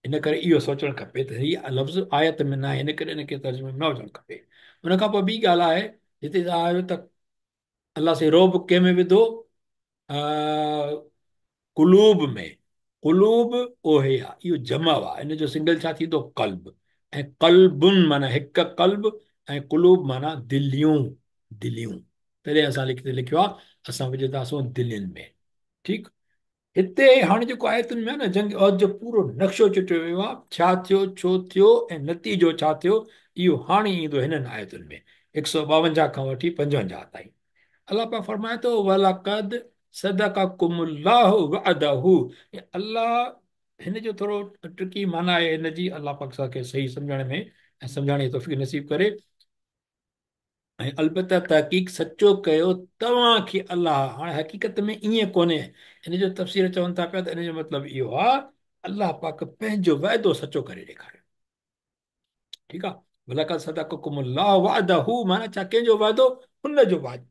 इन करे इहो सोचणु खपे त हीअ लफ़्ज़ आयत में न आहे, इन करे इनखे तर्जुमे में न हुजणु खपे। हुन खां पोइ ॿी ॻाल्हि आहे, हिते आयो त अलाह से रोब कंहिंमें विधो, कुलूब में। कुलूब ओहे आहे, इहो जमा आहे, इन जो सिंगल छा थींदो, कल्ब। ऐं कल्बुन माना हिकु कल्ब, ऐं कुलूब माना दिलियूं, दिलियूं। तॾहिं असां लिखियो आहे, असां विझंदासीं दिलनि में, ठीकु। हिते हाणे जेको आयतुनि में आहे न, जंग औद जो पूरो नक्शो चिटियो वियो आहे, छा थियो, छो थियो, ऐं नतीजो छा थियो, इहो हाणे ईंदो हिननि आयतुनि में, 152 खां वठी 55 ताईं। अलाह पाक फरमाए थो, वलक़द सदक़कुमुल्लाहु वअदहू। अलाह, हिन जो थोरो ट्रिकी माना आहे हिन जी, अलाह पाक असांखे सही सम्झण में ऐं सम्झाइण जी तौफ़ीक़ नसीब करे। ऐं अलबत तहक़ीक़ सचो कयो तव्हांखे अलाह। हाणे हक़ीक़त में ईअं कोन्हे, हिन जो तफ़सीर चवनि था पिया त इन जो मतिलबु इहो आहे, अलाह पाक पंहिंजो वाइदो सचो करे ॾेखारियो, ठीकु आहे। वलक़द सदक़कुमुल्लाहु वअदहू माना छा, कंहिंजो वाइदो, हुन जो वाइदो,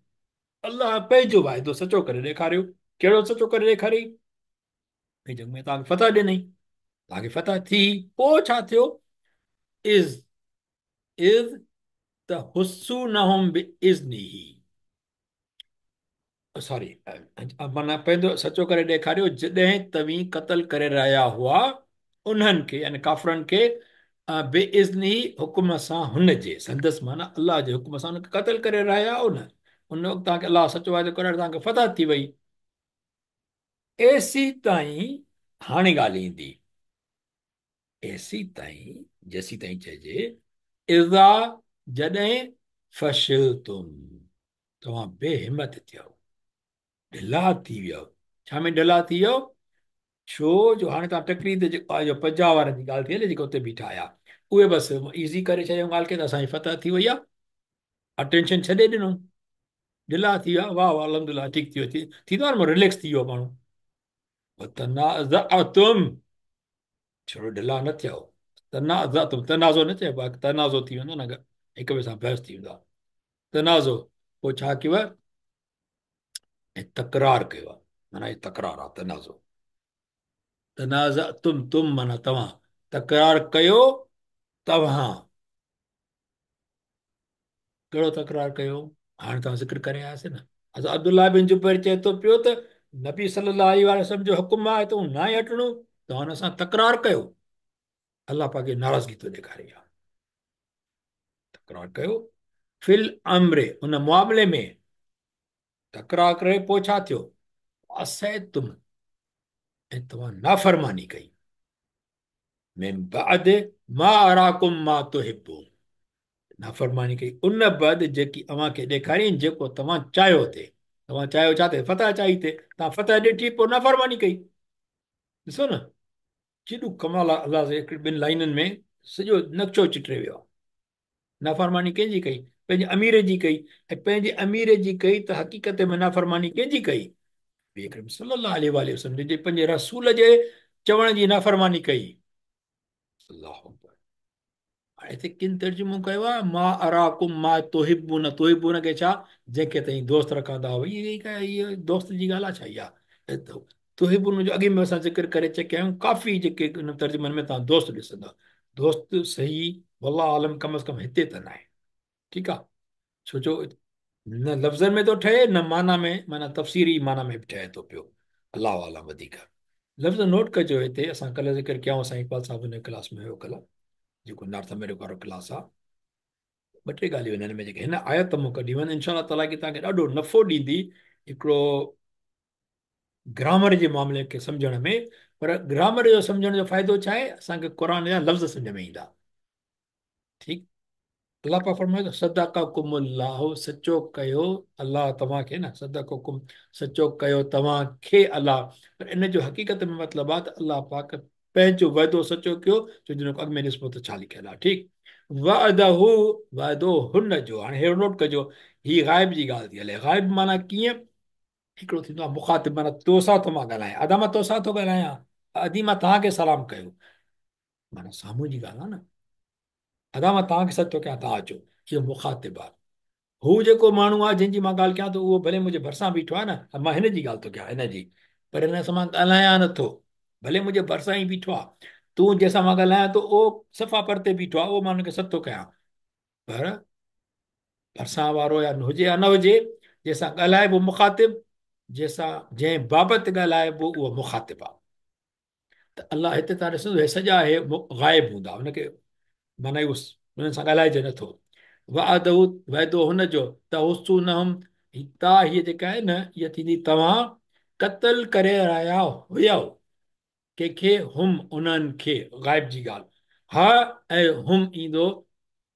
अलाह पंहिंजो वाइदो सचो करे ॾेखारियो। कहिड़ो सचो करे ॾेखारियईं? भई जंग में तव्हांखे फतह ॾिनई, तव्हांखे फतह थी, पोइ छा थियो, इज़ इज़ त हुस्सूनहुम बिइज़्निही, सॉरी, माना पंहिंजो सचो करे ॾेखारियो जॾहिं तव्हीं क़तल करे रहिया हुआ उन्हनि खे, यानी काफ़रनि खे, बेइज़्नी हुकुम सां, हुनजे संदसि माना अलाह जे हुकुम सां हुनखे क़तल करे रहिया हो न, उन वक़्तु तव्हांखे अलाह सचो वाइदो करे तव्हांखे फतह थी वई। एसी ताईं हाणे ॻाल्हि ईंदी, एसी ताईं, जेसी ताईं चइजे, इज़ा जॾहिं फशिलतुम, तव्हां बेहिमत थियो, ढिला थी वियो। छा में ढिला थी वियो? छो जो हाणे तव्हां टकरी ते जेको आहे जो पंजाब वारनि जी ॻाल्हि थी हले जेके उते बीठा आया उहे बसि ईज़ी करे छॾियूं ॻाल्हि खे त असांजी फतह थी वई आहे अटेंशन छॾे ॾिनो ढिला थी विया वाह वाह अलहमदिल्ला ठीकु थी वियो थींदो आहे न रिलैक्स थी वियो माण्हू तनाज़अतुम छो ढिला न थियो तनाज़अतुम तनाज़ो न चइबो आहे तनाज़ो थी वेंदो न हिक ॿिए सां बहस थी वेंदो आहे तनाज़ो पोइ छा कयुव ऐं तकरार कयो आहे माना हे तकरार आहे तनाज़ो तुम माना तव्हां तकरार कयो तव्हां कहिड़ो तकरार कयो हाणे तव्हां ज़िक्र करे आयासीं न असां अब्दुल्ला बिन जुबैर चए थो पियो त नबी सल्लल्लाहु अलैहि वसल्लम जो हुकुम आहे त न ई हटणो तव्हां हुन सां तकरार कयो अलाह पाक खे नाराज़गी थो ॾेखारे आहे तकरार कयो फिल अमरे हुन मामले में तकरार करे पोइ छा थियो असै तुम ऐं तव्हां नाफ़रमानी कई मिन बाद मा अराकुम मा तुहिब्बून नाफ़रमानी कई उन बद जेकी अव्हां खे ॾेखारियईं जेको तव्हां चाहियो थे तव्हां चाहियो छा थे फतह चाही थे तव्हां फतह ॾिठी पोइ नाफ़रमानी कई ॾिसो न केॾो कमाल आहे अलाह जे ॿिनि लाइननि में सॼो नक्शो चिटे वियो आहे नाफ़रमानी कंहिंजी कई पंहिंजे अमीर जी कई ऐं पंहिंजे अमीर जी कई त हक़ीक़त में नाफ़रमानी कंहिंजी कई विक्रम सल्लल्लाहु अलैहि वसल्लम जे पंहिंजे रसूल जे चवण जी नाफ़रमानी कई अल्लाहु अकबर हाणे हिते किन तर्जुमो कयो आहे मां अराकुम मां तोहिबून खे छा जंहिंखे तई दोस्त रखंदा हुआ इहा दोस्त जी ॻाल्हि आहे छा इहा तोहिबून जो अॻे में असां ज़िक्र करे चुकिया आहियूं काफ़ी जेके उन तर्जुमनि में तव्हां दोस्त ॾिसंदा दोस्त सही वल्लाह आलम कम अज़ कम हिते त न आहे ठीकु आहे छो जो न लफ़्ज़नि में थो ठहे न माना में माना तफ़सीरी माना में बि ठहे थो पियो अलाह आलम वधीक लफ़्ज़ नोट कजो हिते असां कल्ह ज़िक्र कयूं असां इकबाल साहिब हिन क्लास में हुयो कल्ह जेको नॉर्थ अमेरिका वारो क्लास आहे ॿ टे ॻाल्हियूं हिननि में जेके हिन आयत मूं कढी वञनि इनशा ताला की तव्हांखे ॾाढो नफ़ो ॾींदी हिकिड़ो ग्रामर जे मामले खे सम्झण में पर ग्रामर जो सम्झण जो फ़ाइदो छा आहे असांखे क़ुर जा लफ़्ज़ सम्झ में ईंदा ठीकु अलाह पाक फरमाए थो सदाककुमुल्लाह सचो कयो अलाह तव्हांखे न सदाककुम सचो कयो तव्हांखे अलाह पर इन जो हक़ीक़त में मतिलबु आहे त अलाह पाक पंहिंजो वाइदो सचो कयो छो जो अॻ में ॾिसबो त छा लिखियलु आहे ठीकु वाइदहू वाइदो हुन जो हाणे अहिड़ो नोट कजो हीअ ग़ाइब जी ॻाल्हि थी हले ग़ाइब माना कीअं हिकिड़ो थींदो आहे मुखातिब माना तोसां थो मां ॻाल्हायां अदा मां तोसां थो ॻाल्हायां अदी मां तव्हांखे सलाम कयो माना साम्हूं जी ॻाल्हि आहे न अदा मां तव्हांखे सॾु थो कयां तव्हां अचो इहो मुखातिब आहे हू जेको माण्हू आहे जंहिंजी मां ॻाल्हि कयां थो उहो भले मुंहिंजे भरिसां बीठो आहे न मां हिन जी ॻाल्हि थो कयां हिन जी पर हिन सां मां ॻाल्हायां नथो भले मुंहिंजे भरिसां ई बीठो आहे तूं जंहिंसां मां ॻाल्हायां थो उहो सफ़ा परते बीठो आहे उहो मां हुनखे सॾु थो कयां पर भरिसां वारो या हुजे या न हुजे जंहिंसां ॻाल्हाइबो मुखातिब जंहिंसां जंहिं बाबति ॻाल्हाइबो उहो मुखातिब आहे त अलाह हिते तव्हां ॾिसो हे सॼा हे ग़ाइब हूंदा हुनखे माना इहो हुननि सां ॻाल्हाइजे नथो वादहू वाइदो हुनजो त हुसू न हम ता हीअ जेका आहे न इहा थींदी तव्हां क़तल करे रहिया हुयव कंहिंखे हुम उन्हनि खे ग़ाइब जी ॻाल्हि हा ऐं हुम ईंदो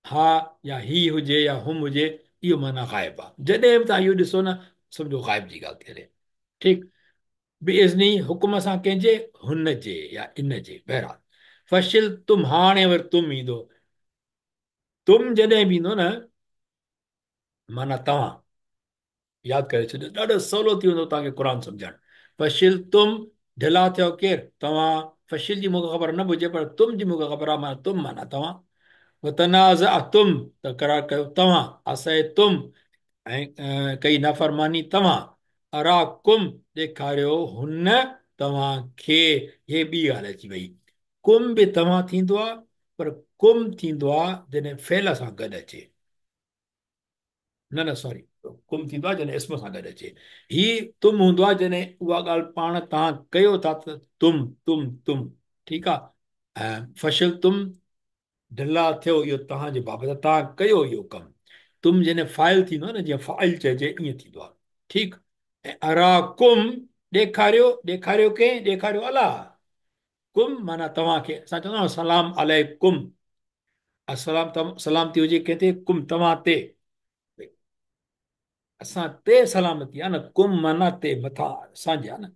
हा या ही हुजे या हुम हुजे इहो माना ग़ाइब आहे जॾहिं बि तव्हां इहो ॾिसो न सम्झो ग़ाइब जी ॻाल्हि थी हले ठीकु बेइज़नी हुकुम सां कंहिंजे हुन जे या इन जे बहरहाल फशिल तुम हाणे वरी तुम ईंदो तुम जॾहिं बि ईंदो न माना तव्हां यादि करे छॾियो ॾाढो सवलो थी वेंदो तव्हांखे क़ुर सम्झणु फशिल तुम ढिला थियो केरु तव्हां फशिल जी मूंखे ख़बर न हुजे पर तुम जी मूंखे ख़बर आहे माना तुम माना तव्हां तनाज़ तुम तकरार कयो तव्हां असै तुम ऐं कई नाफ़रमानी तव्हां अरा कुम ॾेखारियो हुन तव्हांखे हे ॿी ॻाल्हि अची वई कुम बि तव्हां थींदो आहे पर कुम थींदो आहे जॾहिं फेल सां गॾु अचे न न सॉरी कुम थींदो आहे जॾहिं इस्म सां गॾु अचे ही तुम हूंदो आहे जॾहिं उहा ॻाल्हि पाण तव्हां कयो था त तुम ठीकु आहे ऐं फशिल तुम ढिला थियो इहो तव्हांजे बाबति तव्हां कयो इहो कमु तुम जॾहिं फाइल थींदो आहे न जीअं फाइल चइजे ईअं थींदो आहे ठीकु ऐं अरा कुम ॾेखारियो ॾेखारियो कंहिं ॾेखारियो अलाह कुम माना तव्हांखे असां चवंदा आहियूं सलाम अलैकुम सलामती हुजे कंहिं ते कुम तव्हां ते असां ते सलामती आहे न कुम माना ते मथां असांजे आहे न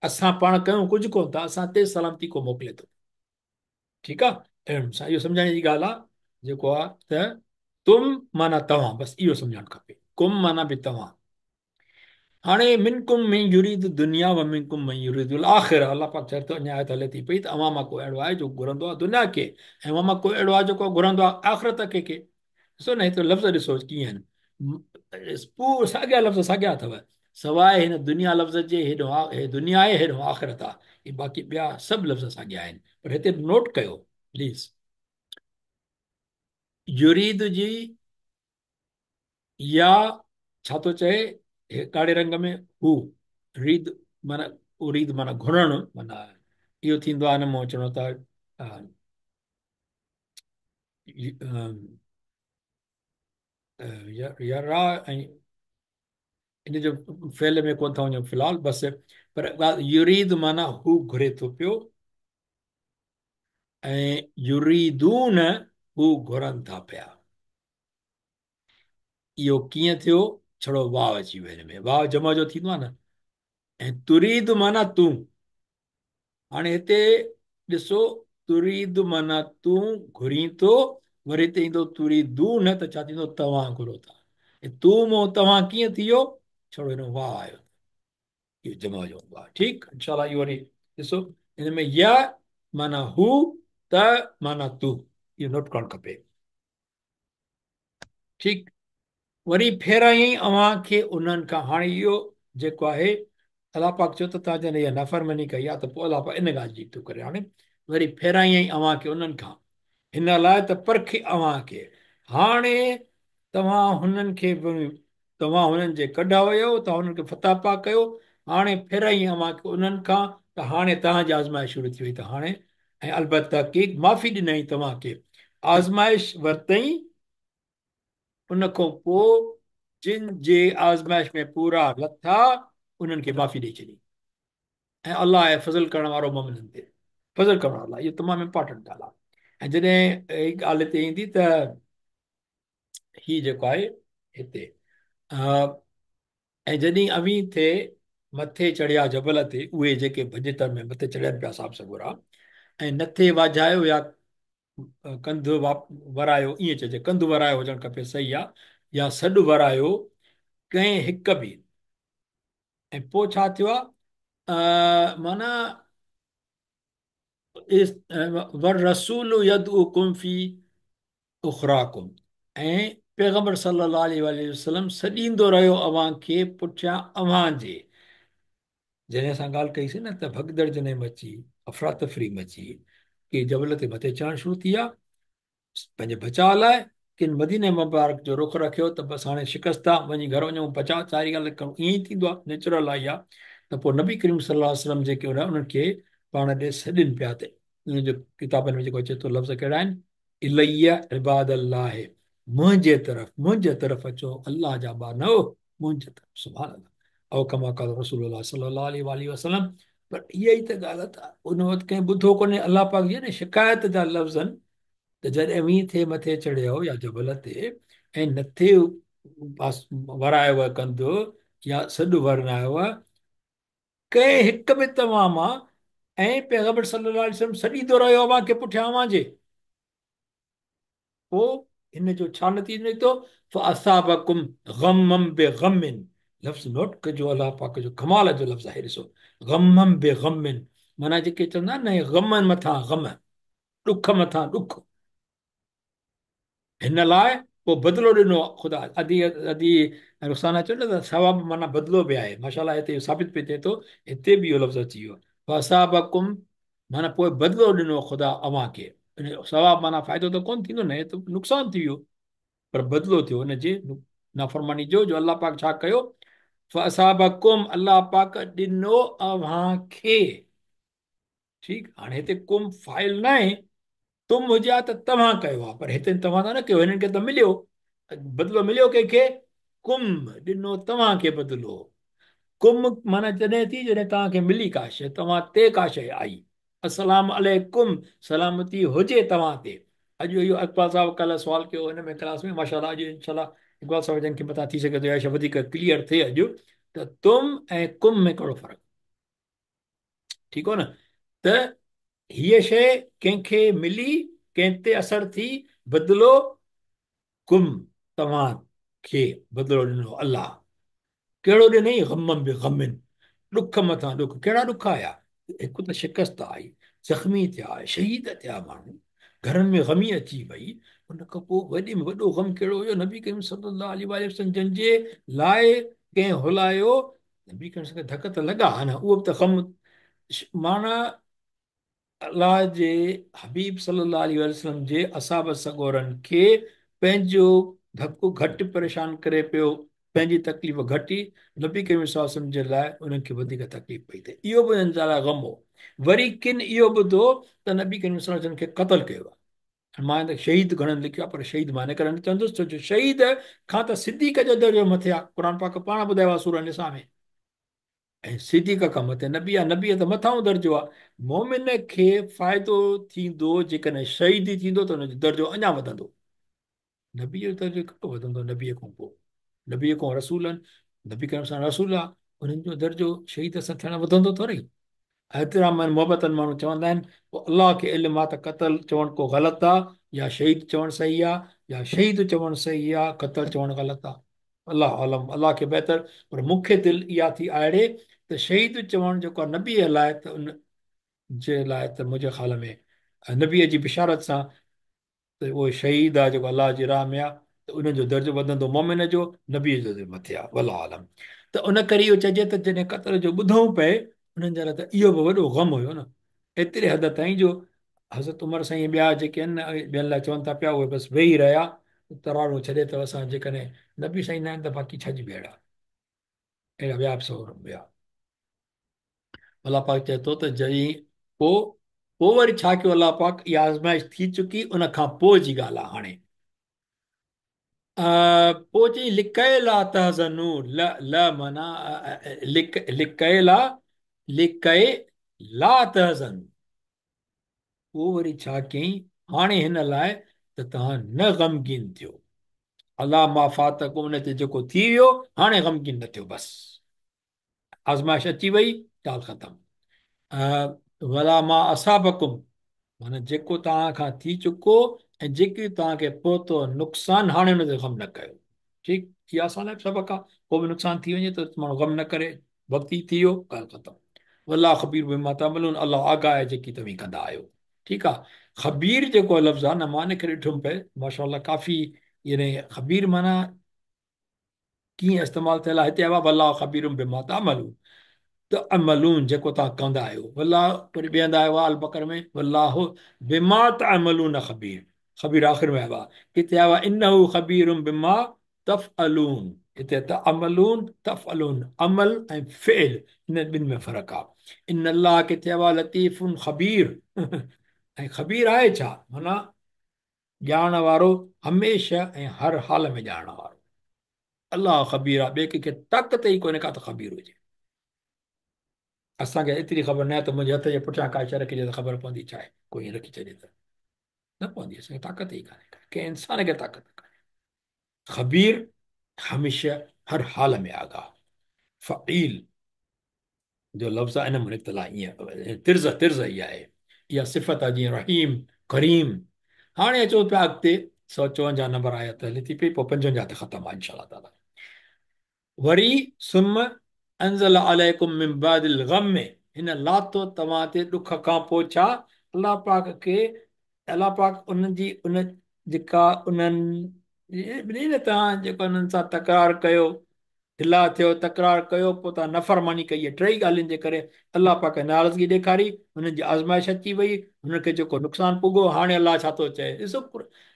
असां पाण कयूं कुझु कोन था, असां ते सलामती को मोकिले थो। ठीकु आहे, अहिड़े सां इहो सम्झाइण जी ॻाल्हि आहे जेको आहे त तुम माना तव्हां, बसि इहो सम्झणु खपे। कुम माना बि तव्हां। हाणे मिनकुम में युरीद दुनिया व मिनकुम में युरीदुल आख़िर, अलाह पाक चए थो, अञा आयत हले थी पई त अवां मां को अहिड़ो आहे जो घुरंदो आहे दुनिया खे, ऐं अवां मां को अहिड़ो आहे जेको घुरंदो आहे आख़िरत खे। ॾिसो न, हिते लफ़्ज़ ॾिसो कीअं आहिनि, पूरो साॻिया लफ़्ज़ साॻिया अथव, सवाइ हिन दुनिया लफ़्ज़ जे हेॾो हे दुनिया आहे, हेॾो आख़िरत आहे, हे बाक़ी ॿिया सभु लफ़्ज़ साॻिया आहिनि। पर हिते नोट कयो प्लीज़, युरीद जी या छा थो चए, ॻाढ़े रंग में हू, रीद माना उरीद माना घुरणु, माना इहो थींदो आहे, न मूं चवणो था यरा, ऐं इन जो फेल में कोन था वञो फ़िलहालु, बसि पर ॻाल्हि युरीद माना हू घुरे थो पियो, ऐं युरीदून हू घुरनि था पिया। इहो कीअं थियो, छड़ो वाव अची वियो हिन में, वाव जमा जो थींदो आहे न, ऐं तुरीद माना तूं। हाणे हिते ॾिसो, तुरीद माना तूं घुरीं थो, वरी हिते ईंदो तुरीदू न, त छा थींदो, तव्हां घुरो था। तूं मों तव्हां कीअं थी वियो, छड़ो हिन वाह आयो, इहो जमा जो हूंदो आहे। ठीकु, इनशाला इहो वरी ॾिसो, हिन में या माना हू, त माना तूं, इहो नोट करणु खपे। ठीकु, वरी फेराईं अव्हां खे उन्हनि खां। हाणे इहो जेको आहे, अलाह पाक चओ त तव्हां जॾहिं इहा नफ़रमनी कई आहे, त पोइ अलाह पाक इन ॻाल्हि जी थो करे। हाणे वरी फेराईं अव्हां खे उन्हनि खां, हिन लाइ त परखे अव्हां खे। हाणे तव्हां हुननि खे तव्हां हुननि जे कढा वियो, तव्हां हुननि खे फतह पा कयो, हाणे फेराईं अव्हां खे उन्हनि खां, त हाणे तव्हांजी आज़माइश शुरू थी वई। त हाणे ऐं अलबत् की माफ़ी ॾिनई तव्हांखे, आज़माइश वरितई, उन खां पोइ जिन जे आज़माइश में पूरा लथा, उन्हनि खे माफ़ी ॾेई छॾी। ऐं अलाह आहे फज़ल करण वारो मोमिननि ते, फज़ल करण वारो आहे, इहो तमामु इम्पोर्टेंट ॻाल्हि आहे। ऐं जॾहिं हीअ ॻाल्हि हिते ईंदी त हीउ जेको आहे हिते ऐं जॾहिं अवी थे मथे चढ़िया जबल ते, उहे जेके भॼतर में मथे चढ़ियनि पिया साहिब सगुरा, ऐं नथे वाझायो या कंधु वरायो, ईअं चइजे, कंधु वरायो हुजणु खपे, सही आहे, या सॾु वरायो कंहिं हिक बि। ऐं पोइ छा थियो आहे, माना वर रसूल यदउकुम फी उखराकुम, ऐं पैगम्बर सल्लल्लाहु अलैहि वसल्लम सॾींदो रहियो अव्हां खे पुठियां अव्हां जे। जॾहिं असां ॻाल्हि कईसीं न, त भगदड़ जॾहिं मची, अफ़रा तफ़री मची, के जबल ते मथे चढ़णु शुरू थी विया पंहिंजे बचाव लाइ, किन मदीने मुबारक जो रुख रखियो त बसि हाणे शिकस्त आहे, वञी घर वञूं, बचाव, सारी ॻाल्हि करूं, ईअं ई थींदो आहे, नेचुरल आहे इहा। त पोइ नबी करीम सल्लल्लाहु अलैहि वसल्लम जेके उन्हनि खे पाण ॾे सॾनि पिया, ते उनजो किताबनि में जेको अचे थो लफ़्ज़ कहिड़ा आहिनि, इलैया इबाद अल्लाह, मुंहिंजे तरफ़ अचो, अल्लाह जा बानो, मुंहिंजे तरफ़, सुभान अल्लाह, औ कमा क़ाल रसूलुल्लाह सल्लल्लाहु अलैहि वसल्लम। पर इहा ई त ॻाल्हि आहे, उन वक़्तु कंहिं ॿुधो कोन्हे, अलाह पाक जी न शिकायत जा लफ़्ज़ आहिनि, त जॾहिं वीं थिए मथे चढ़ियो या जबल ते, ऐं नथे वरायव कंधु या सॾु वरायव कंहिं हिक बि तव्हां मां, ऐं पैगम्बर सल्लल्लाहु अलैहि वसल्लम सॾींदो रहियो अव्हां खे पुठियां अव्हां जे, पोइ हिन जो छा नतीजो निकितो, फ़असाबकुम ग़म्मम बिग़म्मिन, लफ़्ज़ नोट कजो, अलाह पाक जो कमाल जो लफ़्ज़ आहे, ॾिसो, ग़म्मम बिग़म्मिन, माना जेके चवंदा आहिनि न, ग़म मथां ग़म, ॾुख मथां ॾुख, हिन लाइ पोइ बदिलो ॾिनो ख़ुदा। अदी अदी रुख़साना चयो न त सवाबु माना बदिलो बि आहे, माशाला हिते साबित पई थिए थो, हिते बि इहो लफ़्ज़ अची वियो, फ़असाबकुम माना पोइ बदिलो ॾिनो ख़ुदा अव्हां खे। सवाबु माना फ़ाइदो त कोन थींदो न, हे त नुक़सानु थी वियो, पर बदिलो थियो हुनजे नाफ़रमानी जो अलाह पाक छा कयो, फ़असाबकुम, अलाह पाक ॾिनो अव्हां खे। ठीकु, हाणे हिते कुम फाइल न आहे, तुम हुजे हा त तव्हां कयो आहे, पर हिते तव्हां था न कयो, हिननि खे त मिलियो, बदिलो मिलियो कंहिंखे, कुम ॾिनो तव्हांखे बदिलो। कुम माना जॾहिं थी, जॾहिं तव्हांखे मिली का शइ, तव्हां ते का शइ आई, अस्सलाम अलैकुम, सलामती हुजे तव्हां ते। अॼु इहो इक़बाल साहिबु कल्ह सुवाल कयो हिन में क्लास में, माशाला अॼु इनशाला इक़बाल साहिब जन खे पता थी सघे थो, या शइ वधीक क्लियर थिए अॼु, त तुम ऐं कुम में कहिड़ो फ़र्क़ु। ठीकु आहे न। त हीअ शइ कंहिंखे मिली, कंहिं ते असर थी, बदिलो कुम, तव्हांखे बदिलो ॾिनो अलाह। कहिड़ो ॾिनई? ग़म बि ग़मिन, ॾुख मथां ॾुख। कहिड़ा ॾुख आया? हिकु त शिकस्त आई, ज़ख़्मी थिया, शहीद थिया माण्हू, घरनि में ग़मी अची वई। उन खां पोइ वॾे में वॾो ग़म कहिड़ो हुयो? नबी करीम सल्लल्लाहु अलैहि वसल्लम जंहिंजे लाइ कंहिं हुलायो, नबी करीम खे धक त लॻा, न उहो बि त ग़म। माना अलाह जे हबीब सल्लल्लाहु अलैहि वसल्लम जे असाब सॻोरनि खे पंहिंजो धकु घटि परेशान करे पियो, पंहिंजी तकलीफ़ घटि ई नबी करीम सल्लल्लाहु अलैहि वसल्लम जे लाइ उन्हनि खे वधीक तकलीफ़ पई थिए। इहो बि उन्हनि जे लाइ ग़म हो। वरी किन इहो ॿुधो त नबी करीम सल्लल्लाहु अलैहि वसल्लम खे क़तल कयो आहे। मां त शहीद घणनि लिखियो आहे, पर शहीद मां इन करे न चवंदुसि छो जो शहीद खां त सिद्दीक़ जो दर्जो मथे आहे। क़ुर पाक पाण ॿुधायो आहे सूरह निसा में। ऐं सिद्दीक़ खां मथे नबी आहे, नबी त मथां दर्जो आहे। मोमिन खे फ़ाइदो थींदो जेकॾहिं शहीदी थींदो त हुनजो दर्जो अञा वधंदो। नबीअ जो दर्जो कहिड़ो वधंदो? नबीअ खां पोइ, नबीअ खां रसूल आहिनि, नबी करीम सां रसूल आहे, उन्हनि जो दर्जो शहीद सां थियण वधंदो थोरी। एतिराम मोहबतनि माण्हू चवंदा आहिनि, पोइ अलाह खे इल्मु आहे त क़तल चवणु को ग़लति आहे या शहीद चवणु सही आहे, या शहीद चवणु सही आहे, क़तल चवणु ग़लति आहे। अलाह आलम, अलाह खे बहितर। पर मूंखे दिलि इहा थी आड़े त शहीद चवणु जेको आहे नबीअ लाइ, त उन जे लाइ त मुंहिंजे ख़्याल में नबीअ जी बिशारत सां त उहो शहीद आहे जेको अलाह जी राह में आहे, त उनजो दर्जो वधंदो मोमिन जो, नबीअ जो दर्जो मथे आहे। वल्लाह आलम। त उन करे इहो चइजे त जॾहिं क़तल जो ॿुधऊं पए, उन्हनि जे लाइ त इहो बि वॾो ग़म हुयो न। एतिरे हद ताईं जो हज़रत उमर साईं ॿिया जेके आहिनि न, ॿियनि लाइ चवनि था पिया, उहे बसि वेही रहिया, तराड़ो छॾे त असां जेकॾहिं नबी साईं न आहिनि त बाक़ी छाजी ॿेड़ा, अहिड़ा ॿिया बि सौ ॿिया। अलाह पाक चए थो त जई पोइ पोइ वरी छा कयो अलाह पाक? इहा आज़माइश थी चुकी, उन खां पोइ जी ॻाल्हि आहे हाणे। पोइ चई लिकय ला तहज़नू, ल ल माना लिकय ला, लिकय ला तहज़न। पोइ वरी छा कयईं? हाणे हिन लाइ त तव्हां न ग़मगीन थियो। अला मा फातकुम, उन ते जेको थी वियो, हाणे ग़मगीन न थियो, बसि आज़माइश अची वई, ॻाल्हि ख़तमु। वला मा असाबकुम, माना जेको तव्हां खां थी चुको ऐं जेकी तव्हांखे पहुतो नुक़सानु, हाणे हुन ते ग़म न कयो। ठीकु, इहा असां लाइ सबक़ु आहे। को बि नुक़सानु थी वञे त माण्हू ग़म न करे, वक़्ती थी वियो, ॻाल्हि ख़तमु। वल्लाह ख़बीर बिमा तामलून, अलाह आगाह आहे जेकी तव्हीं कंदा आहियो। ठीकु आहे। ख़बीर जेको लफ़्ज़ आहे न, मां इन करे ॾिठुमि पिए, माशा काफ़ी, यानी ख़बीर माना कीअं इस्तेमालु थियल आहे हिते आहे, वल्लाह ख़बीर बिमा तामलून, त अमलून जेको तव्हां कंदा आहियो। वल्लाह वरी ॿिए हंधि आयो आहे अल बकर में, वल्लाह बिमा तअमलून ख़बीर, ख़बीर आख़िर में आयो आहे। हिते आयो आहे इन्नहु ख़बीरुम बिमा तफ़अलून, हिते तअमलून तफ़अलून, अमल ऐं फ़िल इन ॿिनि में फ़र्क़ु आहे। इन अलाह किथे आयो आहे लतीफ़ुन ख़बीर ऐं ख़बीर आहे छा? माना ॼाण वारो, हमेशह ऐं हर हाल में ॼाणण वारो। अलाह ख़बीर आहे, ॿिए कंहिंखे ताक़त ई कोन्हे का त ख़बीर हुजे। असांखे एतिरी ख़बर न आहे त मुंहिंजे हथ जे पुठियां का शइ रखिजे त ख़बर पवंदी छा आहे, कोई ईअं रखी छॾे त न पवंदी। असांखे ताक़त ई कान्हे, कंहिं इंसान खे ताक़त कान्हे। ख़बीर हमेशह हर हाल में आगाह। फ़ईल जो लफ़्ज़ आहे, इन में इख़्तिलाफ़ ईअं तिर्ज़ तिर्ज़ इहा आहे, इहा सिफ़त आहे जीअं रहीम करीम। हाणे अचो पिया अॻिते, 154 नंबर आयत हले थी पई, पोइ 55 ते ख़तमु आहे इंशा ताला। वरी सुम अंज़ल अलैकुम मिन बादिल ग़म, हिन लाथो तव्हां ते ॾुख खां पोइ छा? अलाह पाक खे, अलाह पाक उन्हनि जी उन जेका उन्हनि ॿिन्ही न, तव्हां जेको उन्हनि सां तकरार कयो, ढिला थियो, तकरार कयो, पोइ तव्हां नफ़रमानी कई, टई ॻाल्हियुनि जे करे अलाह पाक नाराज़गी ॾेखारी, हुननि जी आज़माइश अची वई, हुनखे जेको नुक़सानु पुॻो। हाणे अलाह छा थो चए? ॾिसो,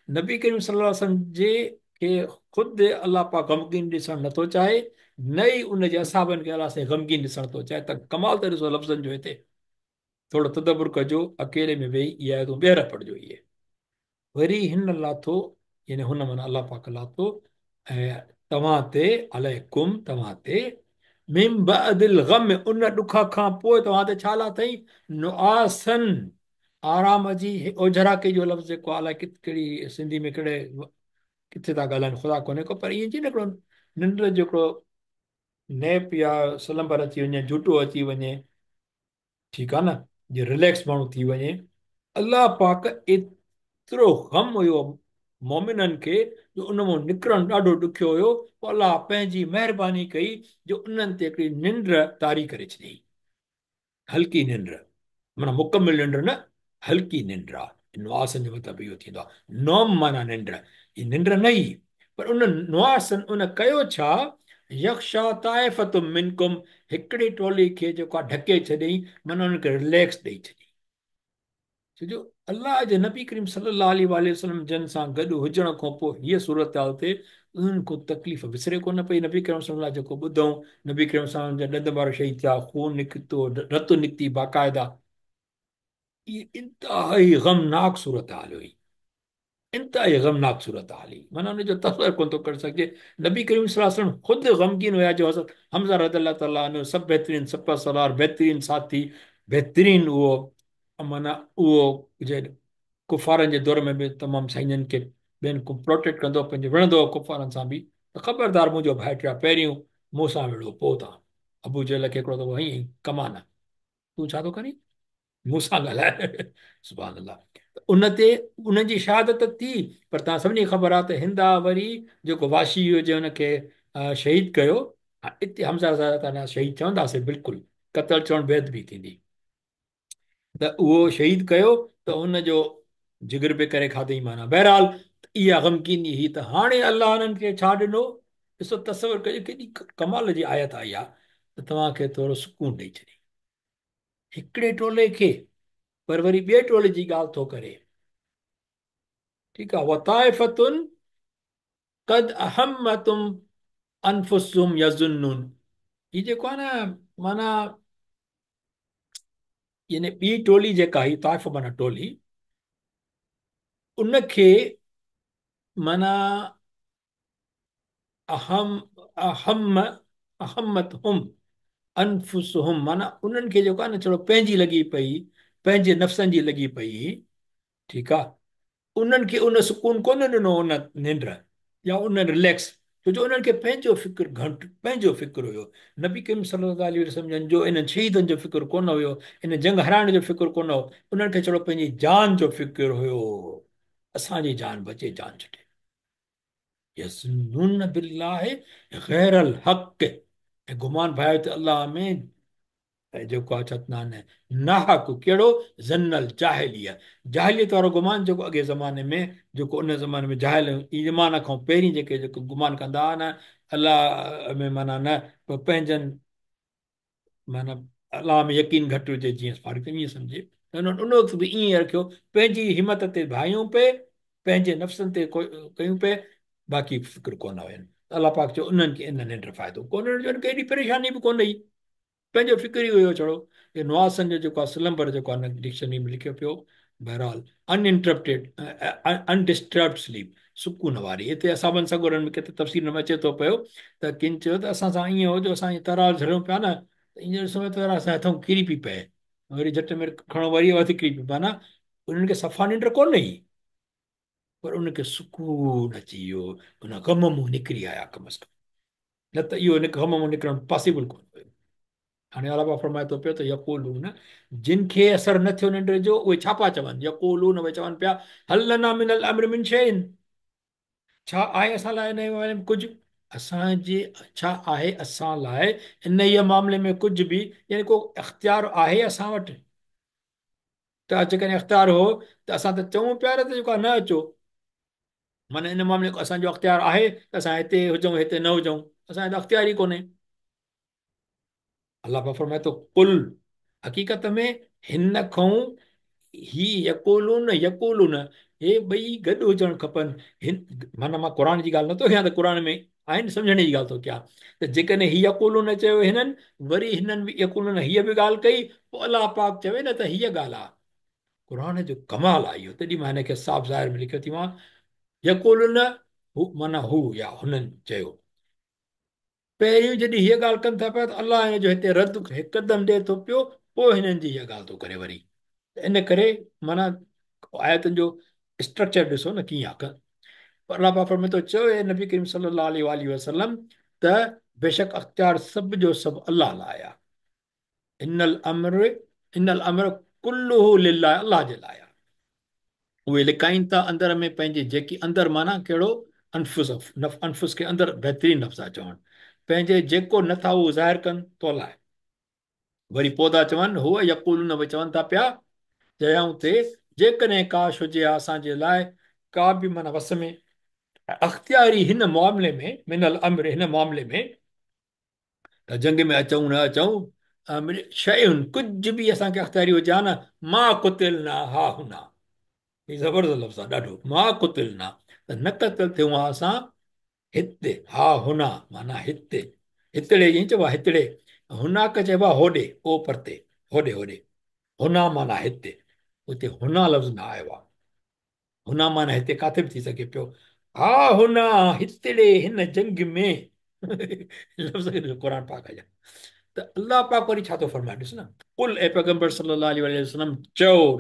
नबी करीम सल्लल्लाहु अलैहि वसल्लम जे खे ख़ुदि अलाह पाक ग़मगीन ॾिसणु नथो चाहे, न ई उनजे असाबनि खे अलाह साईं ग़मगीन ॾिसणु थो चाहे। त कमाल त ॾिसो लफ़्ज़नि जो हिते। थोरो तदबुर कजो, अकेले में वेही इहा आयतूं ॿीहर पढ़िजो इहे। वरी हिन लाथो, यानी हुन माना अलाह पाक लाथो, ऐं तव्हां ते, अलैकुम तव्हां ते, मिन बअदिल ग़म, उन ॾुख खां पोइ तव्हां ते छा लाथई? नुआसन, आराम जी ओझराके जो लफ़्ज़ जेको आहे, अलाए कहिड़ी सिंधी में कहिड़े किथे था ॻाल्हाइनि ख़ुदा कोन्हे को, पर ईअं चई न हिकिड़ो निंड जो हिकिड़ो नैप या सलंबर अची वञे, झूठो अची वञे, ठीकु आहे न, जे रिलैक्स माण्हू थी वञे। अलाह पाक एतिरो गम हुयो मोमिननि खे जो उन मां निकिरणु ॾाढो ॾुखियो हुयो, पोइ अलाह पंहिंजी महिरबानी कई जो उन्हनि ते हिकिड़ी निंड तारी करे छॾियईं, हल्की निंड, माना मुकमिल निंड न, हल्की निंड आहे। नुआसनि जो मतिलबु इहो थींदो आहे, नौम माना निंड, ही निंड न ई। पर उन नुआसनि उन कयो छा, यक्षा ताइफ़तुम मिनकुम, हिकिड़ी टोली खे जेको आहे ढके छॾियईं, माना उनखे रिलैक्स ॾेई छॾियईं। छोजो अलाह जे नबी करीम सल्लल्लाहु अलैहि वसल्लम जन सां गॾु हुजण खां पोइ हीअ सूरत हाल थिए, उन्हनि को तकलीफ़ विसरे कोन पई। नबी करीम सल्लल्लाहु अलैहि जेको ॿुधऊं, नबी करीम सल्लल्लाहु जा ॾंद ॿार शहीद थिया, खून निकितो, रतु निकिती बाक़ाइदा, इहा इंतिहाई गमनाक सूरत हाल हुई, इंतिहाई गमनाक सूरत हाल हुई, माना हुनजो तसवर कोन थो करे सघिजे। नबी करीम सल्लल्लाहु अलैहि वसल्लम ख़ुदि गमगीन हुया, जो हज़रत हमज़ा रज़ियल्लाहु ताला अन्हु सभु बहितरीन सफ़र सलार, बहितरीन साथी, बहितरीन उहो, माना उहो जे कुफारनि जे दौर में बि तमामु साईंजनि खे ॿियनि को प्रोटेक्ट कंदो, पंहिंजो विढ़ंदो हो कुफारनि सां बि, त ख़बरदार मुंहिंजो भाइटिया पहिरियों मूं सां विढ़ो पोइ तव्हां। अबू जहल खे हिकिड़ो दफ़ो हईं कमान, तूं छा थो करीं, मूं सां ॻाल्हाए। सुभान अलाह। उन ते उनजी शहादत थी, पर तव्हां सभिनी खे ख़बर आहे त हिंदा वरी जेको वाशी हुजे हुनखे शहीद कयो। हा, हिते हमज़ा शहीद चवंदासीं बिल्कुलु, क़तल चवण बैदि बि थींदी, त उहो शहीद कयो, त हुनजो जिगर बि करे खाधई, माना बहरहाल इहा गमकीनी हुई। त हाणे अलाह हुननि खे छा ॾिनो, ॾिसो तसवर कयो केॾी कमाल जी आयत आई आहे, त तव्हांखे थोरो सुकून ॾेई छॾे हिकिड़े टोले खे, पर वरी ॿिए टोले जी ॻाल्हि थो करे। ठीकु आहे, वताइफ़तुन क़द अहम्मतुम अनफुसुहुम यज़ुन्नुन, ही जेको आहे न, माना यानी ॿी टोली जेका हुई, ताइफ़ माना टोली, उनखे माना अहम अहम अहमत हुम अनफुसुहुम, माना उन्हनि खे जेको आहे न थोरो पंहिंजी लॻी पई, पंहिंजे नफ़्सनि जी लॻी पई। ठीकु आहे, उन्हनि खे उन सुकून कोन ॾिनो उन निंड या उन रिलैक्स, छो जो उन्हनि खे पंहिंजो फ़िक्रु घटि, पंहिंजो फ़िक्रु हुयो। नबी करीम सल्लल्लाहु अलैहि वसल्लम जो इन्हनि शहीदनि जो फ़िक्रु कोन हुयो, इन जंग हराइण जो फ़िक्रु कोन हो, उन्हनि खे छड़ो पंहिंजी जान जो फ़िक्रु हुयो, असांजी जान बचे, जान छॾे। यज़ुन्नुन बिल्लाहि गैरल हक़, ऐं गुमान भायो त अलाह में जेको आहे छा चवंदा आहिनि, नाहक, कहिड़ो ज़न्नल जाहिलिया, जाहिलियत वारो गुमान, जेको अॻे ज़माने में, जेको उन ज़माने में जाहिल ईमान खां पहिरीं जेके जेको गुमान कंदा हुआ न अलाह में, माना न पंहिंजनि, माना अलाह में यकीन घटि हुजे, जीअं फारिग ईअं सम्झे, त उन उन वक़्तु बि ईअं रखियो, पंहिंजी हिमत ते भायूं पे, पंहिंजे नफ़्सनि ते कयूं पे, बाक़ी फ़िक्र कोन हुयनि। अलाह पाक चयो उन्हनि खे इन निंड फ़ाइदो कोन, उन्हनि खे एॾी परेशानी बि कोन हुई, पंहिंजो फ़िक्र ई हुयो छड़ो। ये नुआसनि जो जेको आहे सिलंबर जेको आहे न, डिक्शनरी में लिखियो पियो, बहरहाल अनइंटरप्टेड अनडिस्टर्ब्ड स्लीप, सुकून वारी। हिते असाबनि सगोरनि में किथे तफ़सील में अचे थो पियो, त किन चयो त असां सां ईअं हो जो असां तराल झड़ूं पिया न, त ईअं ॾिसो त असां हथऊं किरी पई पए, वरी झटि में खणो वरी वधि किरी पई, माना उन्हनि खे सफ़ा निंड कोन हुई, पर उनखे सुकून अची वियो, उन गम मां निकिरी आया कम अज़ कम, न त इहो गम मां निकिरणु पॉसिबल कोन हुयो। हाणे अलाह फरमाए थो पियो त यक़ूलून, जिन खे असरु न थियो निंड जो, उहे छा पिया चवनि, यक़ूलून, उहे चवनि पिया, हल लना मिनल अम्र मिन शैइन, छा आहे असां लाइ हिन बारे में कुझु, असांजे छा आहे असां लाइ इन ई मामले में कुझु बि, यानी को इख़्तियार आहे असां वटि, त जेकॾहिं इख़्तियार हो त असां त चऊं पिया त जेको आहे न अचो, माना इन मामले में असांजो अख़्तियार आहे त असां हिते हुजूं हिते न हुजूं, असांजो अख़्तियार ई कोन्हे। अलाह पाक फरमाए थो, कुल, हक़ीक़त में हिन खां ही यक़ूलून यक़ूलून, हे ॿई गॾु हुजणु खपनि। माना मां क़ुर जी ॻाल्हि नथो कयां, त क़ुर में आहिनि सम्झण जी ॻाल्हि थो कयां, त जेकॾहिं ही यक़ूलून चयो हिननि, वरी हिननि बि यक़ूलून हीअ बि ॻाल्हि कई, पोइ अलाह पाक चवे न त हीअ ॻाल्हि आहे। क़ुर जो कमाल आहे इहो, तॾहिं मां हिनखे साफ़ ज़ाहिर में लिखियो थी मां, यक़ूलून हू माना हू या हुननि चयो। पहिरियों जॾहिं हीअ ॻाल्हि कनि था पिया, त अलाह हिन जो हिते रद्द हिकदमि ॾिए थो पियो, पोइ हिननि जी इहा ॻाल्हि थो करे वरी, इन करे माना आयतुनि जो स्ट्रक्चर ॾिसो न कीअं आहे। पर अलाह पाक में थो चयो, नबी करीम सल्लल्लाहु अलैहि वसल्लम, त बेशक अख़्तियार सभ जो सभु अलाह लाइ आहे। इनल अम्र इनल अमर कुल्लुहु लिल्लाह, अलाह जे लाइ आहे। उहे लिकाइनि था अंदर में पंहिंजे, जेकी अंदर माना कहिड़ो, अनफुस, अनफुस खे अंदर बहितरीनु लफ़्ज़ आहे चवणु, पंहिंजे जेको नथा उहो ज़ाहिर कनि तो लाइ। वरी पोइ था चवनि हूअ यकूल न चवनि था पिया चयाऊं ते, जेकॾहिं काश हुजे हा असांजे लाइ का बि माना वस में अख़्तियारी हिन मामले में, मिनल अम्र हिन मामले में, त जंग में अचूं न अचूं, शयुनि कुझु बि असांखे अख़्तियारी हुजे हा न, मां कुतिल न हा हुना, ही ज़बरदस्त लफ़्ज़ आहे ॾाढो, मां कुतिल न, त न क़तल थियूं हा असां हिते, हा हुना माना हिते, हितड़े ईअं चइबो आहे हितड़े, हुनाक चइबो आहे होॾे, ओ परते, होॾे होॾे, हुना माना हिते, उते हुना लफ़्ज़ न आयो आहे। हुना माना हिते किथे बि थी सघे पियो, हा हुना हितड़े हिन जंग में लफ़्ज़ क़ुर पाक जा। त अलाह पाक वरी छा थो फरमाए, ॾिस न, कुल ए पैगंबर सल्लल्लाहु अलैहि वसल्लम चओ,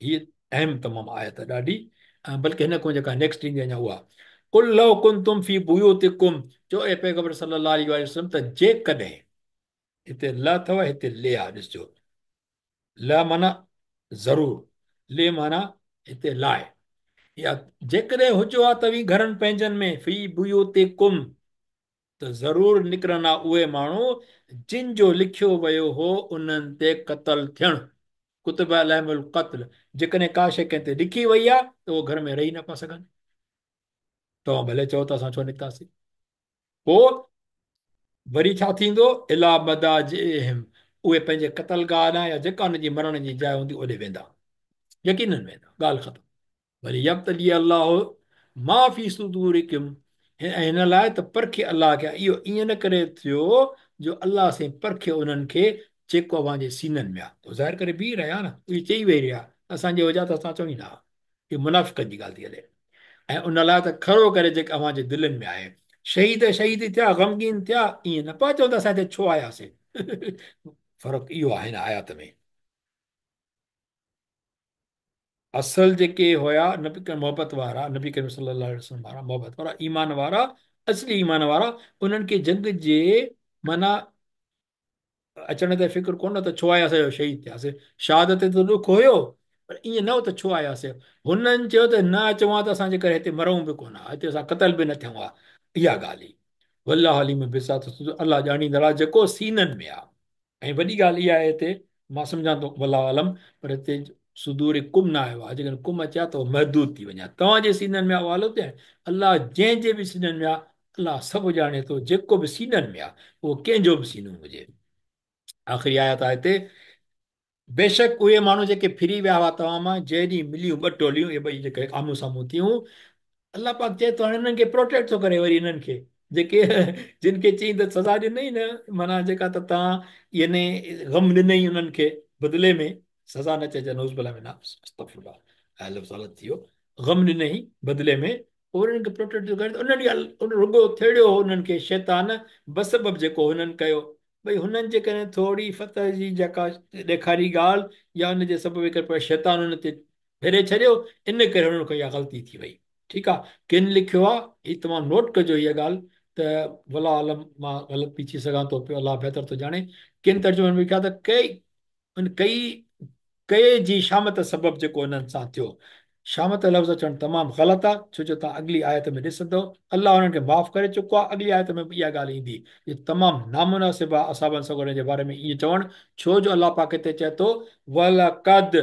हीअ अहम तमामु आयत ॾाढी, बल्कि हिन खां जेका नेक्स्ट ईंदी अञा उहा, कुल लव कुंतुम फी बुयूतिकुम, चओ ए पैगंबर सल्लल्लाहु अलैहि वसल्लम त जेकॾहिं, हिते ल अथव हिते ले आहे, ॾिसजो, ल माना ज़रूर, ले माना हिते लाइ, या जेकॾहिं हुजो आहे तव्हीं घरनि पंहिंजनि में, फी बुयूतिकुम, त ज़रूर निकिरंदा उहे माण्हू जिन जो लिखियो वियो हो उन्हनि ते क़तल थियणु, कुतुब अलैहिमुल क़त्ल, जेकॾहिं का शइ कंहिं ते लिखी वई आहे त उहो घर में रही न पिया सघनि। तव्हां भले चओ त असां छो निकितासीं, पोइ वरी छा थींदो, इला मदा जे, उहे पंहिंजे क़तलगाह ॾांहुं या जेका हुनजी मरण जी जाइ हूंदी ओॾे वेंदा, यकीननि वेंदा, ॻाल्हि ख़तमु। वरी यब्तली अलाह माफ़ी सुदूरिकुम, ऐं हिन लाइ त परखे अलाह खे, इहो ईअं न करे थियो जो अलाह सां परखे उन्हनि खे जेको अव्हांजे सीननि में आहे, तो ज़ाहिर करे बीह रहिया न, इहे चई वेही रहिया असांजे वजह त असां चऊं ई न, इहो मुनाफ़िक़नि जी ॻाल्हि थी हले। ऐं उन लाइ त खड़ो करे जेका अव्हांजे दिलनि में आहे, शहीद शहीद थिया, ग़मगीन थिया, ईअं न पिया चओ त असां हिते छो आयासीं फ़र्क़ु इहो आहे हिन आयात में। असल जेके हुया नबी कर मोहबत वारा, नबी करीम सल्लल्लाहु अलैहि वसल्लम वारा, मोहबत वारा, ईमान वारा, असली ईमान वारा, उन्हनि खे जंग जे माना अचण ते फिक्र कोन त छो आयासीं, शहीद थियासीं, शहादत ते त ॾुख हुयो, पर ईअं न हो त छो आयासीं। हुननि चयो त न अचूं हा त असांजे करे हिते मरूं बि कोन हा, हिते असां क़तल बि न थियूं हा, इहा ॻाल्हि हुई। वल्लाह अलीम बिसात, अलाह ॼाणींदड़ आहे जेको सीननि में आहे। ऐं वॾी ॻाल्हि इहा आहे हिते, मां सम्झां थो वल्लाह आलम, पर हिते सुदूर कुम न आयो आहे, जेकॾहिं कुम अचे हा त उहो महदूद थी वञे, तव्हांजे सीननि में आहे उहो हलो थिए, अलाह जंहिंजे बि सीननि में आहे, अलाह सभु ॼाणे थो, जेको बि सीननि में आहे उहो कंहिंजो बि सीनो हुजे। आख़िरी आयत आहे हिते, बेशक उहे माण्हू जेके फिरी विया हुआ तव्हां मां, जंहिं ॾींहुं मिलियूं ॿ टोलियूं, इहे ॿई जेके आम्हूं साम्हूं थियूं, अलाह पाक चए थो हाणे हिननि खे प्रोटेक्ट थो करे, वरी हिननि खे जेके जिन खे चई त सज़ा ॾिनई न, माना जेका त तव्हां यानी ग़म ॾिनई उन्हनि खे बदिले में, सज़ा न चइजे नौज़ बिल्लाह मिना, अस्तगफिरुल्लाह, लफ़्ज़ ग़लति थी वियो, ग़म ॾिनई बदिले में, पोइ उन्हनि खे प्रोटेक्ट थो करे, उन्हनि उन रुॻो थेड़ियो उन्हनि खे शैतान बसबब जेको हुननि कयो, भई हुननि जे करे थोरी फतह जी जेका ॾेखारी ॻाल्हि, या हुनजे सबबु करे शैतान हुन ते फेरे छॾियो, इन करे हुननि खां इहा ग़लती थी वई। ठीकु आहे, किन लिखियो आहे, हीअ तमामु नोट कजो इहा ॻाल्हि, त वला आलम मां ग़लति थी सघां थो पियो, अलाह बहितर थो ॼाणे, किन तर्जुमनि में लिखियो आहे त कई कई जी शामत सबबु जेको हिननि सां थियो, शामत लफ़्ज़ अचणु तमामु ग़लति आहे, छो जो तव्हां अॻिली आयत में ॾिसंदो, अलाह हुननि खे माफ़ु करे चुको आहे, अॻिली आयत में बि इहा ॻाल्हि ईंदी, इहा तमामु नामुनासिब आहे असाबनि सगोरनि जे बारे में ईअं चवणु, छो जो अलाह पाक हिते चए थो वलक़द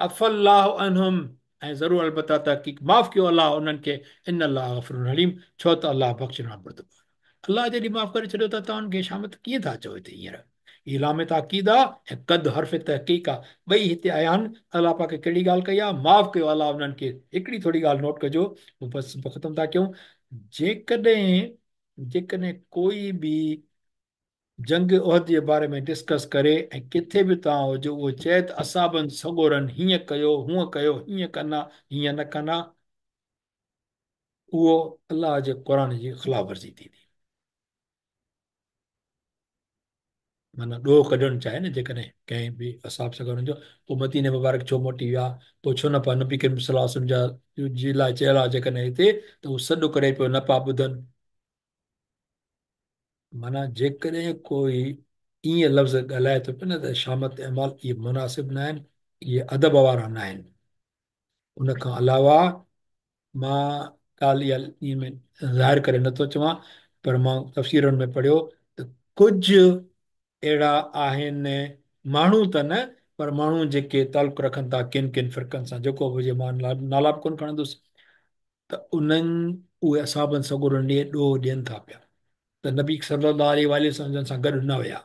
अफ़ल्लाहु अन्हुम, ऐं ज़रूरु अलबत्ता तहक़ीक़ माफ़ु कयो अलाह उन्हनि खे, इन अलाह गफ़ूरुन हलीम, छो त अलाह बख़्शण वारो बरदबार। अलाह जॾहिं माफ़ु करे छॾियो त तव्हां हुनखे शामत कीअं था चओ हिते हींअर, हीअ लामे ताक़ीद आहे ऐं कद हर्फ़ तहक़ीक़ आहे, ॿई हिते आया आहिनि। अलाह पाक कहिड़ी ॻाल्हि कई आहे, माफ़ु कयो अलाह उन्हनि खे। हिकिड़ी थोरी ॻाल्हि नोट कजो, बसि ख़तमु था कयूं, जेकॾहिं जेकॾहिं कोई बि जंग उहद जे बारे में डिस्कस करे ऐं किथे बि तव्हां हुजो, उहो चए त असाबनि सगोरनि हीअं कयो हूअं कयो, हीअं कना हीअं न कना, उहो अलाह जे क़ुर जी ख़िलाफ़ वर्ज़ी थींदी, माना ॾोह कढणु चाहे न, जेकॾहिं कंहिं बि असाब सगोरनि जो, पोइ मदीने मुबारक छो मोटी विया, पोइ छो न पिया नबी करीम सल्लल्लाहु अलैहि वसल्लम जा जे लाइ चयल आहे जेकॾहिं हिते, त उहो सॾु करे पियो न पिया ॿुधनि। माना जेकॾहिं कोई ईअं लफ़्ज़ ॻाल्हाए थो पियो न त शामत अमाल इहे मुनासिब न आहिनि, इहे अदब वारा न आहिनि। उन खां अलावा मां ॻाल्हि इहा इन में ज़ाहिर करे नथो चवां, पर मां तफ़सीरनि में पढ़ियो त कुझु अहिड़ा आहिनि माण्हू त न, पर माण्हू जेके ताल्लुक़ु रखनि था किन किन फ़िरक़नि सां, जेको बि हुजे, मां नाला बि कोन खणंदुसि, त उन्हनि उहे असाबनि सगुरनि ॾे ॾोह ॾियनि था पिया त नबी सल्लल्लाहु अलैहि वसल्लम सां गॾु न विया,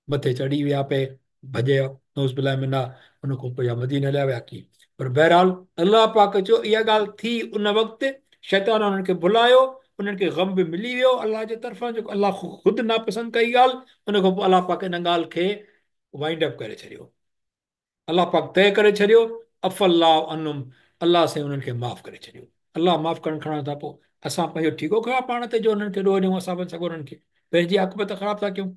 मथे चढ़ी विया पे, भॼे नौज़ बिल्लाहि मिना, उन खां पोइ या मदीने हलिया विया की। पर बहरहाल अलाह पाक जो इहा ॻाल्हि थी उन वक़्तु, शैतान उन्हनि खे भुलायो, उन्हनि खे ग़म बि मिली वियो अलाह जे तरफ़ां, जेको अलाह ख़ुदि नापसंदि कई ॻाल्हि, उन खां पोइ अलाह पाक इन ॻाल्हि खे वाइंड अप करे छॾियो। अलाह पाक तय करे छॾियो, अफ़ल्लाह अनुम, अलाह से उन्हनि खे माफ़ करे छॾियो। अलाह माफ़ करणु खणण खां पोइ असां पंहिंजो ठीको ख़राबु पाण ते जो उन्हनि खे ॾोह ॾियूं, असां बि सगोरनि खे पंहिंजी आकबत ख़राबु था कयूं,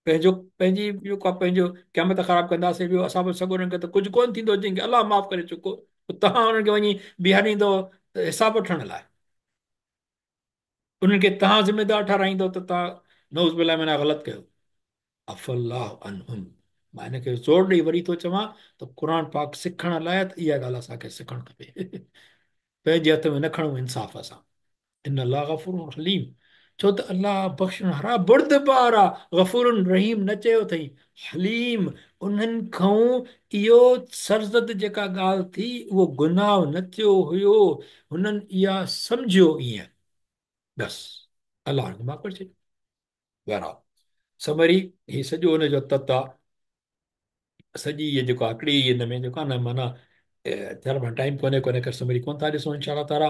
पंहिंजी जेको आहे पंहिंजो क़यामत ख़राबु कंदासीं, ॿियो असां बि सगोरनि खे त कुझु कोन थींदो, जंहिंखे अलाह माफ़ करे चुको, तव्हां उन्हनि खे वञी बीहारींदो हिसाब वठण लाइ, उन्हनि खे तव्हां ज़िमेदार ठाराईंदो त तव्हां नौज़ बिल्लाहि मिना ग़लति कयो। अफ़ल्लाह अनहुम, मां हिन खे ज़ोर ॾेई वरी थो चवां त क़ुर पाक सिखण लाइ त इहा ॻाल्हि असांखे सिखणु खपे। पंहिंजे हथ में न खणूं इंसाफ़ सां। इन अलाह गफ़ूरुन हलीम, छो त अलाह बख़्शण हारा बुर्दबार आहे, गफ़ूरुन रहीम न चयो अथई, हलीम, उन्हनि खां इहो सरज़द जेका ॻाल्हि थी उहो गुनाह न थियो हुयो, हुननि इहा सम्झियो ईअं, बसि अलाह हुनखे माफ़ करे छॾियो। बहरहाल समरी ही सॼो हुनजो तत आहे, सॼी इहा जेको आहे हिकिड़ी हिन में जेको आहे न माना थियल मां टाइम कोन्हे कोन्हे करे समरी कोन था ॾिसूं इनशा ताला,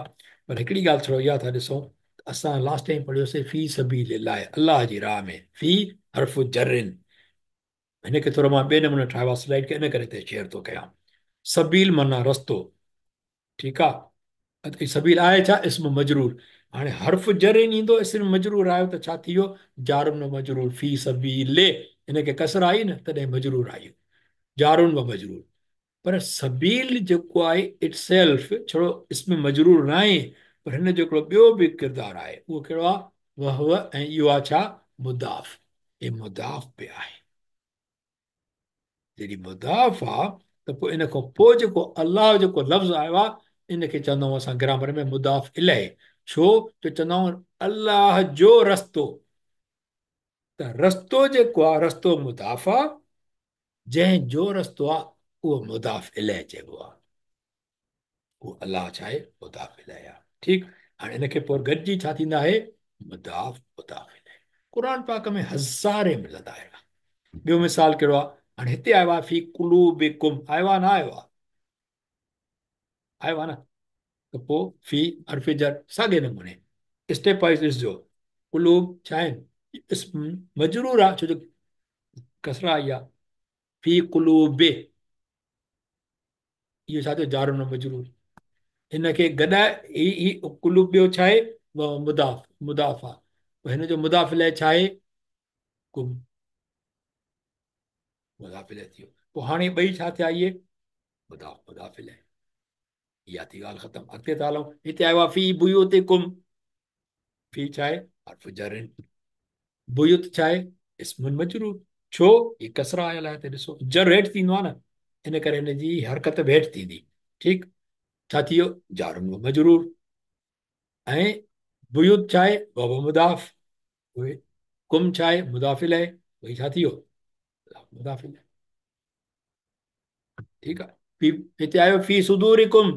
पर हिकिड़ी ॻाल्हि थोरो इहा था ॾिसूं, असां लास्ट टाइम पढ़ियोसीं फ़ी सबीलिल्लाह, अलाह जी राह में, फ़ी हर्फ़ु जरिन, हिनखे थोरो मां ॿिए नमूने ठाहियो आहे स्लाइड खे, इन करे ते शेयर थो कयां। सबील माना रस्तो, ठीकु आहे, सबील आहे छा, इस्म मजरूर, हाणे हर्फ़ जरिन ईंदो, इस्म मजरूर आयो त छा थी वियो, जारुन व मजरूर, फ़ी सबीले, हिनखे कसर आई न तॾहिं मजरूर आई, जारुन व मजरूर। पर सबील जेको आहे इट सेल्फ छड़ो इस्म मजरूर न आहे, पर हिन जो हिकिड़ो ॿियो बि किरदारु आहे, उहो कहिड़ो आहे, वह ऐं इहो आहे छा, मुदाफ़, हे मुदाफ़ बि आहे। जॾहिं मुदाफ़ आहे त पोइ इन खां पोइ जेको अलाह जेको लफ़्ज़ आयो आहे, इनखे चवंदा आहियूं असां ग्रामर में मुदाफ़ इलैह, छो जो चवंदा आहियूं अलाह जो रस्तो, त रस्तो जेको आहे रस्तो मुदाफ़ आहे, जंहिंजो रस्तो आहे उहो मुदाफ़ इलैह चइबो आहे, उहो अलाह छा आहे, मुदाफ़ इलैह आहे। ठीकु, हाणे हिनखे पोइ गॾिजी छा थींदा आहे, मुदाफ़ मुदाफ़ इलैह। क़ुर पाक में हज़ारे मिलंदा आहिनि। ॿियो मिसाल कहिड़ो आहे, हाणे हिते आयो आहे फी कुलूबिकुम, आयो आहे न आयो आहे, आयो आहे न, त पोइ फी हर्फ़ जर साॻे नमूने स्टेप वाइज़ ॾिसजो, कुलूब छा आहिनि, इस्म मजरूर आहे छो जो कसरा आई आहे, फी कुलूबे, इहो छा थियो, जारुन मजरूर, हिनखे गॾाए ही कुलूब ॿियो छा आहे, मुदाफ़ मुदाफ़ आहे, हिन जो मुदाफ़ इलैह छा आहे, कुम, मुदाफ़ इलैह थी वियो। पोइ हाणे ॿई छा थिया, इहे मुदाफ़ मुदाफ़ इलैह, इहा थी ॻाल्हि ख़तमु। अॻिते था हलूं, हिते आयो आहे फी बुयूतिकुम, फी छा आहे, हर्फ़ जरिन, बुयुत छा आहे, इस्मुन मजरूर, छो ही कसरा आयल आहे हिते ॾिसो, जर हेठि थींदो आहे न, इन करे हिनजी हरकत बि हेठि थींदी। ठीकु, छा थी वियो, जारुन व मजरूर, ऐं बुयुत छा आहे, वह मुदाफ़, उहे कुम छा आहे, मुदाफ़ इलैह, वही छा थी वियो, मुदाफ़ इलैह। ठीकु आहे, हिते आयो फी सुदूरिकुम,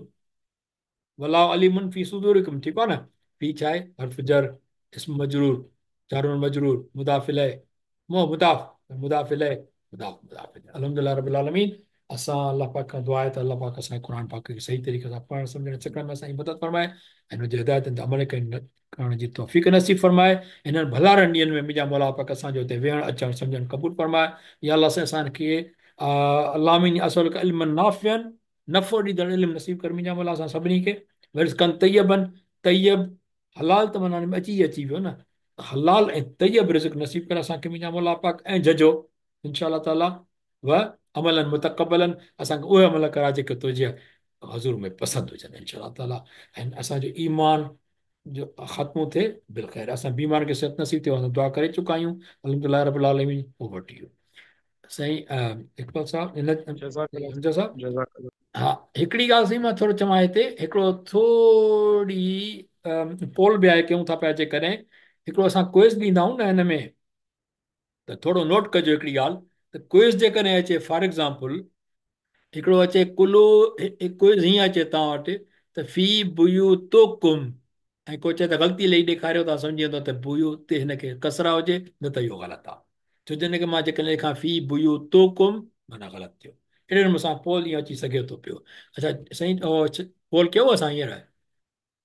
वलाउ अलीमुन फी सुदूरिकुम, ठीकु आहे न, फी छा आहे, हर्फ़ जर, इस्म मजरूर, जारुन मजरूर, मुदाफ़ इलैह, मुदाफ़ मुदाफ़ इलैह, मुदाफ़ मुदाफ़ इलैह। अल्हम्दुलिल्लाह रब्बिल आलमीन, असां अल्लाह पाक खां दुआ आहे त अल्लाह पाक असांखे क़ुर पाक खे सही तरीक़े सां पढ़णु सम्झणु सिखण में असांजी मदद फरमाए, ऐं हुनजी हिदायतनि ते अमल करण जी तौफ़ीक़ नसीब फरमाए, हिननि भलारनि ॾींहंनि में मुंहिंजा मौला पाक असांजो हिते वेहणु अचणु सम्झणु क़बूल फरमाए। या अल्लाह सां असांखे अलामीन असुल इल्मन नाफ़ियन, नफ़ो ॾींदड़ इल्मु नसीब कर मुंहिंजा मौला असां सभिनी खे, रिज़्क़न तय्यबन, तय्यब हलाल त माना अची वियो न, हलाल ऐं तय्यब रिज़्क़ नसीब कर असांखे मुंहिंजा मौला पाक, ऐं जजो इनशा ताला व अमलन मुतक़बलन, असांखे उहे अमल करा जेके तुंहिंजे हज़ूर में पसंदि हुजनि इनशा ताला, ऐं असांजो ईमान जो ख़त्मो थिए बिलख़ैर, असां बीमार खे सिहत नसीब थियो, असां दुआ करे चुका आहियूं, अल्हम्दुलिल्लाह रब्बिल आलमीन, ओवर टू यू। साईं इकबाल साहब हिन जज़ाकल्ला हमजा साहब। जज़ाकल्ला। हा, हिकिड़ी ॻाल्हि साईं मां थोरो चवां हिते, हिकिड़ो थोरी पोल बि आहे कयूं था पिया जेकॾहिं हिकिड़ो असां क्विज़ ॾींदा आहियूं न हिन में, त थोरो नोट कजो हिकिड़ी ॻाल्हि, त क्विज़ जेकॾहिं अचे फॉर एग्ज़ाम्पल, हिकिड़ो अचे कुलू, क्विज़ हीअं अचे तव्हां वटि त फी बुयू तो कुम, ऐं को चए त ग़लती लही ॾेखारियो था सम्झी वेंदो त बुयू ते हिनखे कसरा हुजे, न त इहो ग़लति आहे। छो जो हिनखे मां जेकॾहिं लिखां फी बुयू तो कुम, माना ग़लति थियो। अहिड़े नमूने सां पोल ईअं अची सघे थो पियो। अच्छा साईं, पोल कयो असां हींअर,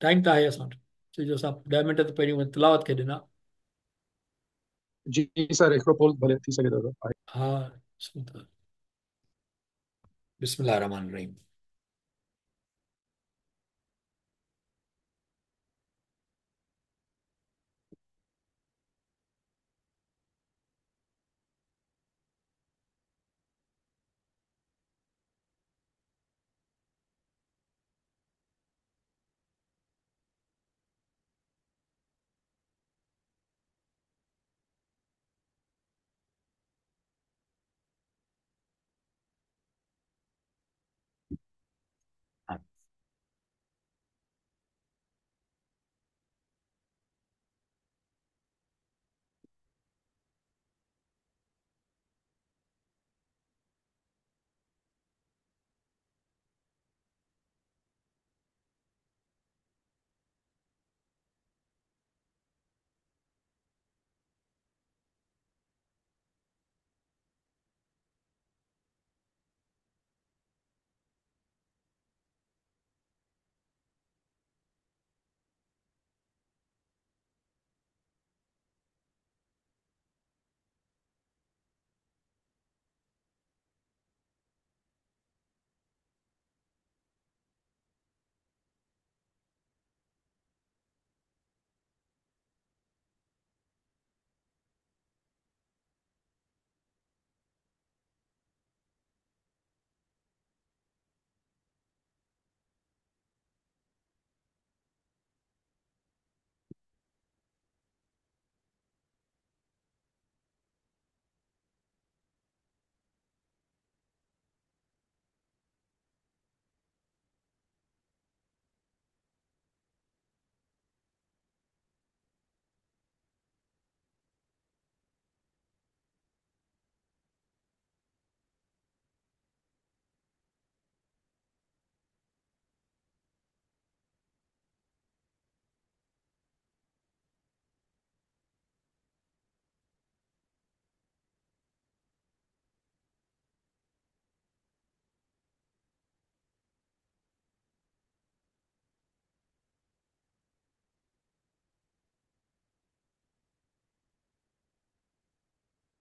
टाइम त आहे असां वटि, छो जो असां 10 मिंट त पहिरियों तिलावत खे ॾिना। जी सर, हिकिड़ो पोल भले थी सघे थो आहे। हा, बिस्मिल्लाह रहमान रहीम।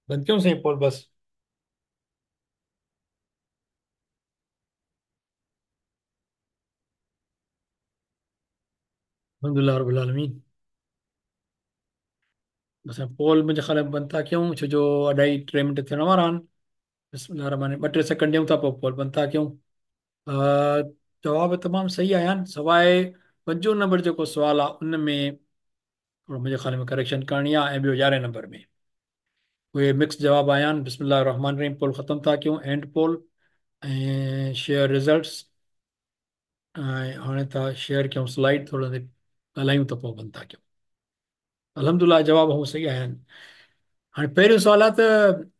बंदि कयूं साईं पोल बस। अल्हम्दुलिल्लाह रब्बिल आलमीन। असां पोल मुंहिंजे ख़्याल में बंदि था कयूं, छो जो 2.5-3 मिंट थियण वारा आहिनि। बिस्मिल्लाह रहमान, 2-3 सेकंड ॾियूं था, पोइ पोल बंदि था कयूं। जवाब तमामु सही आया आहिनि, सवाइ 5 नंबर जेको सुवालु आहे उन में थोरो मुंहिंजे ख़्याल में करेक्शन करणी आहे, ऐं ॿियो 11 नंबर में उहे मिक्स जवाब आया आहिनि। बिस्मिल्लाह रहमान रहीम, पोल ख़तमु था कयूं, एंड पोल, ऐं शेयर रिज़ल्ट्स, ऐं हाणे था शेयर कयूं स्लाइड, थोरो ॻाल्हायूं त पोइ बंदि था कयूं। अल्हम्दुलिल्लाह जवाब हू सही आया आहिनि। हाणे पहिरियों सुवालु आहे त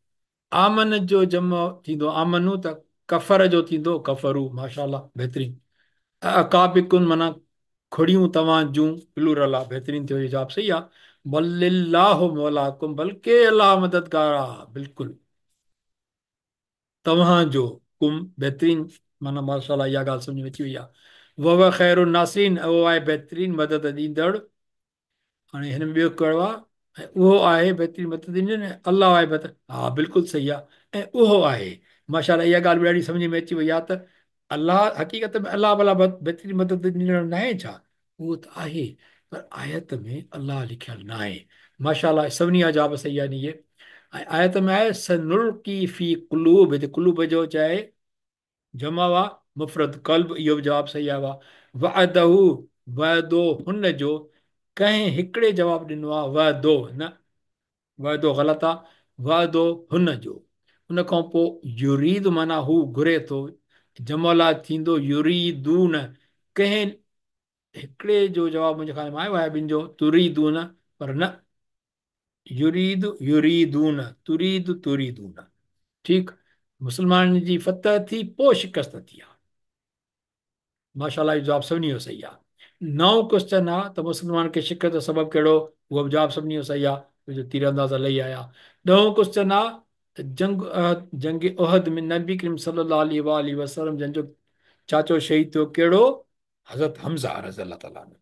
आमन जो जम थींदो आमनू, त कफ़र जो थींदो कफ़रू, माशाल्लाह बहितरीन। अकाबिकुन माना खुड़ियूं तव्हां जूं, प्लूरल आहे, बहितरीन थियो, इहो जवाब सही आहे। बलिल्लाहु मौलाकुम, बल्कि अलाह मददगार आहे, बिल्कुलु तव्हांजो, कुम बहितरीन, माना माशाल्लाह इहा ॻाल्हि सम्झ में अची वई आहे। वह ख़ैरु नासिरीन, उहो आहे बहितरीन मदद ॾींदड़। हाणे हिन में ॿियो कहिड़ो आहे, ऐं उहो आहे बहितरीन मदद ॾींदड़, ऐं अलाह आहे बहितर, हा बिल्कुलु सही आहे, ऐं उहो आहे, माशाल्लाह इहा ॻाल्हि बि ॾाढी सम्झ में अची वई आहे त अलाह हक़ीक़त में अलाह भला बहितरीन मदद ॾींदड़ न आहे छा? उहो त आहे, पर आयत में अलाह लिखियलु न आहे। माशाल्लाह सभिनी जा जवाब सही आहिनि इहे। ऐं आयत में आहे सनुल्की फी कुलूब, हिते कुलूब जो चाहे जमा हुआ, मुफ़रत कल्ब, इहो बि जवाबु सही आयो आहे। वअदहू, वाइदो हुन जो, कंहिं हिकिड़े जवाबु ॾिनो आहे वाइदो न, वाइदो ग़लति आहे, वाइदो हुन जो, उन खां पोइ युरीद माना हू घुरे थो, जमला थींदो युरीदून। कंहिं हिकिड़े जो जवाबु मुंहिंजे ख़्याल में आयो आहे ॿिनि जो, तुरीदून, पर न, युरीद युरीदून, तुरीद तुरीदून। ठीकु, मुस्लमान जी फतह थी पोइ शिकस्त थी आहे। माशाल्लाह, इहो जवाबु सभिनी जो सही आहे। नओं क्वेश्चन आहे त मुस्लमान खे शिकस्त जो सबबु कहिड़ो, उहो बि जवाबु सभिनी जो सही आहे, जो तीर अंदाज़ लही आया। ॾहों क्वेश्चन आहे त जंग उहद में नबी करीम सल्लल्लाहु अलैहि वसल्लम जंहिंजो चाचो शहीद थियो कहिड़ो, हज़रत हमज़ा रज़ी अल्लाह ताला अन्हु।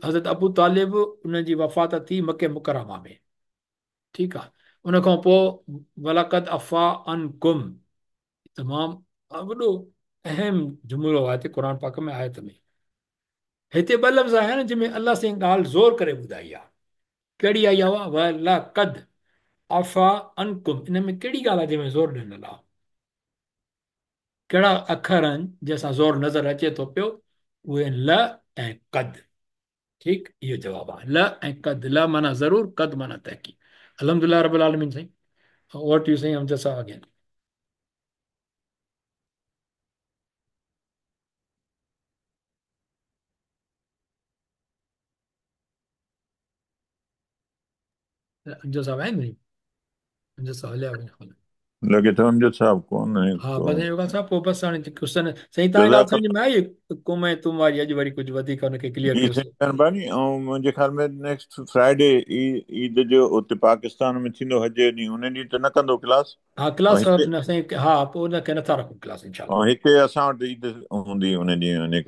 हज़रत अबू तालिब उनजी वफ़ात थी मके मुकरमा में। ठीकु आहे, उन खां पोइ वलक़द अफ़ा अनकुम, तमामु वॾो अहम जुमिलो आहे हिते क़ुर पाक में, आयत में। हिते ॿ लफ़्ज़ आहिनि जंहिंमें अलाह साईं ॻाल्हि ज़ोर करे ॿुधाई आहे। कहिड़ी आई आहे? वलक़द अफ़ा अनकुम, इन में कहिड़ी ॻाल्हि आहे जंहिंमें ज़ोर ॾिनल आहे? कहिड़ा अखर आहिनि जंहिंसां ज़ोर नज़र अचे थो पियो? उहे ल ऐं क़द। ठीकु, इहो जवाबु आहे। ल ऐं क़द, ल माना ज़रूर, क़द माना तहक़ीक़। अल्हम्दुलिल्लाह रब्बिल आलमीन साईं। ओवर टू यू साईं अमजद साहब अगेन। अमजद साहब आहिनि नी? अमजद साहब हलिया वञो। लॻे थो अमजद साहब कोन आहे हा, को। बसि इहो ॻाल्हि सां पोइ बसि हाणे क्वेश्चन साईं तव्हांजी ॻाल्हि जज़ाकल्ला। सम्झ में आई? कुम ऐं तुम वारी अॼु वरी कुझु वधीक हुनखे क्लियर जी साईं, कयोसीं। महिरबानी। ऐं मुंहिंजे ख़्याल में नेक्स्ट फ्राइडे ईद जो उते पाकिस्तान में थींदो हज जे ॾींहुं, उन ॾींहुं त न कंदो क्लास? हा, ऐं क्लास हिते न साईं, हा पोइ हुनखे नथा रखूं क्लास इनशाला। ऐं हिते असां वटि ईद हूंदी उन ॾींहुं, इन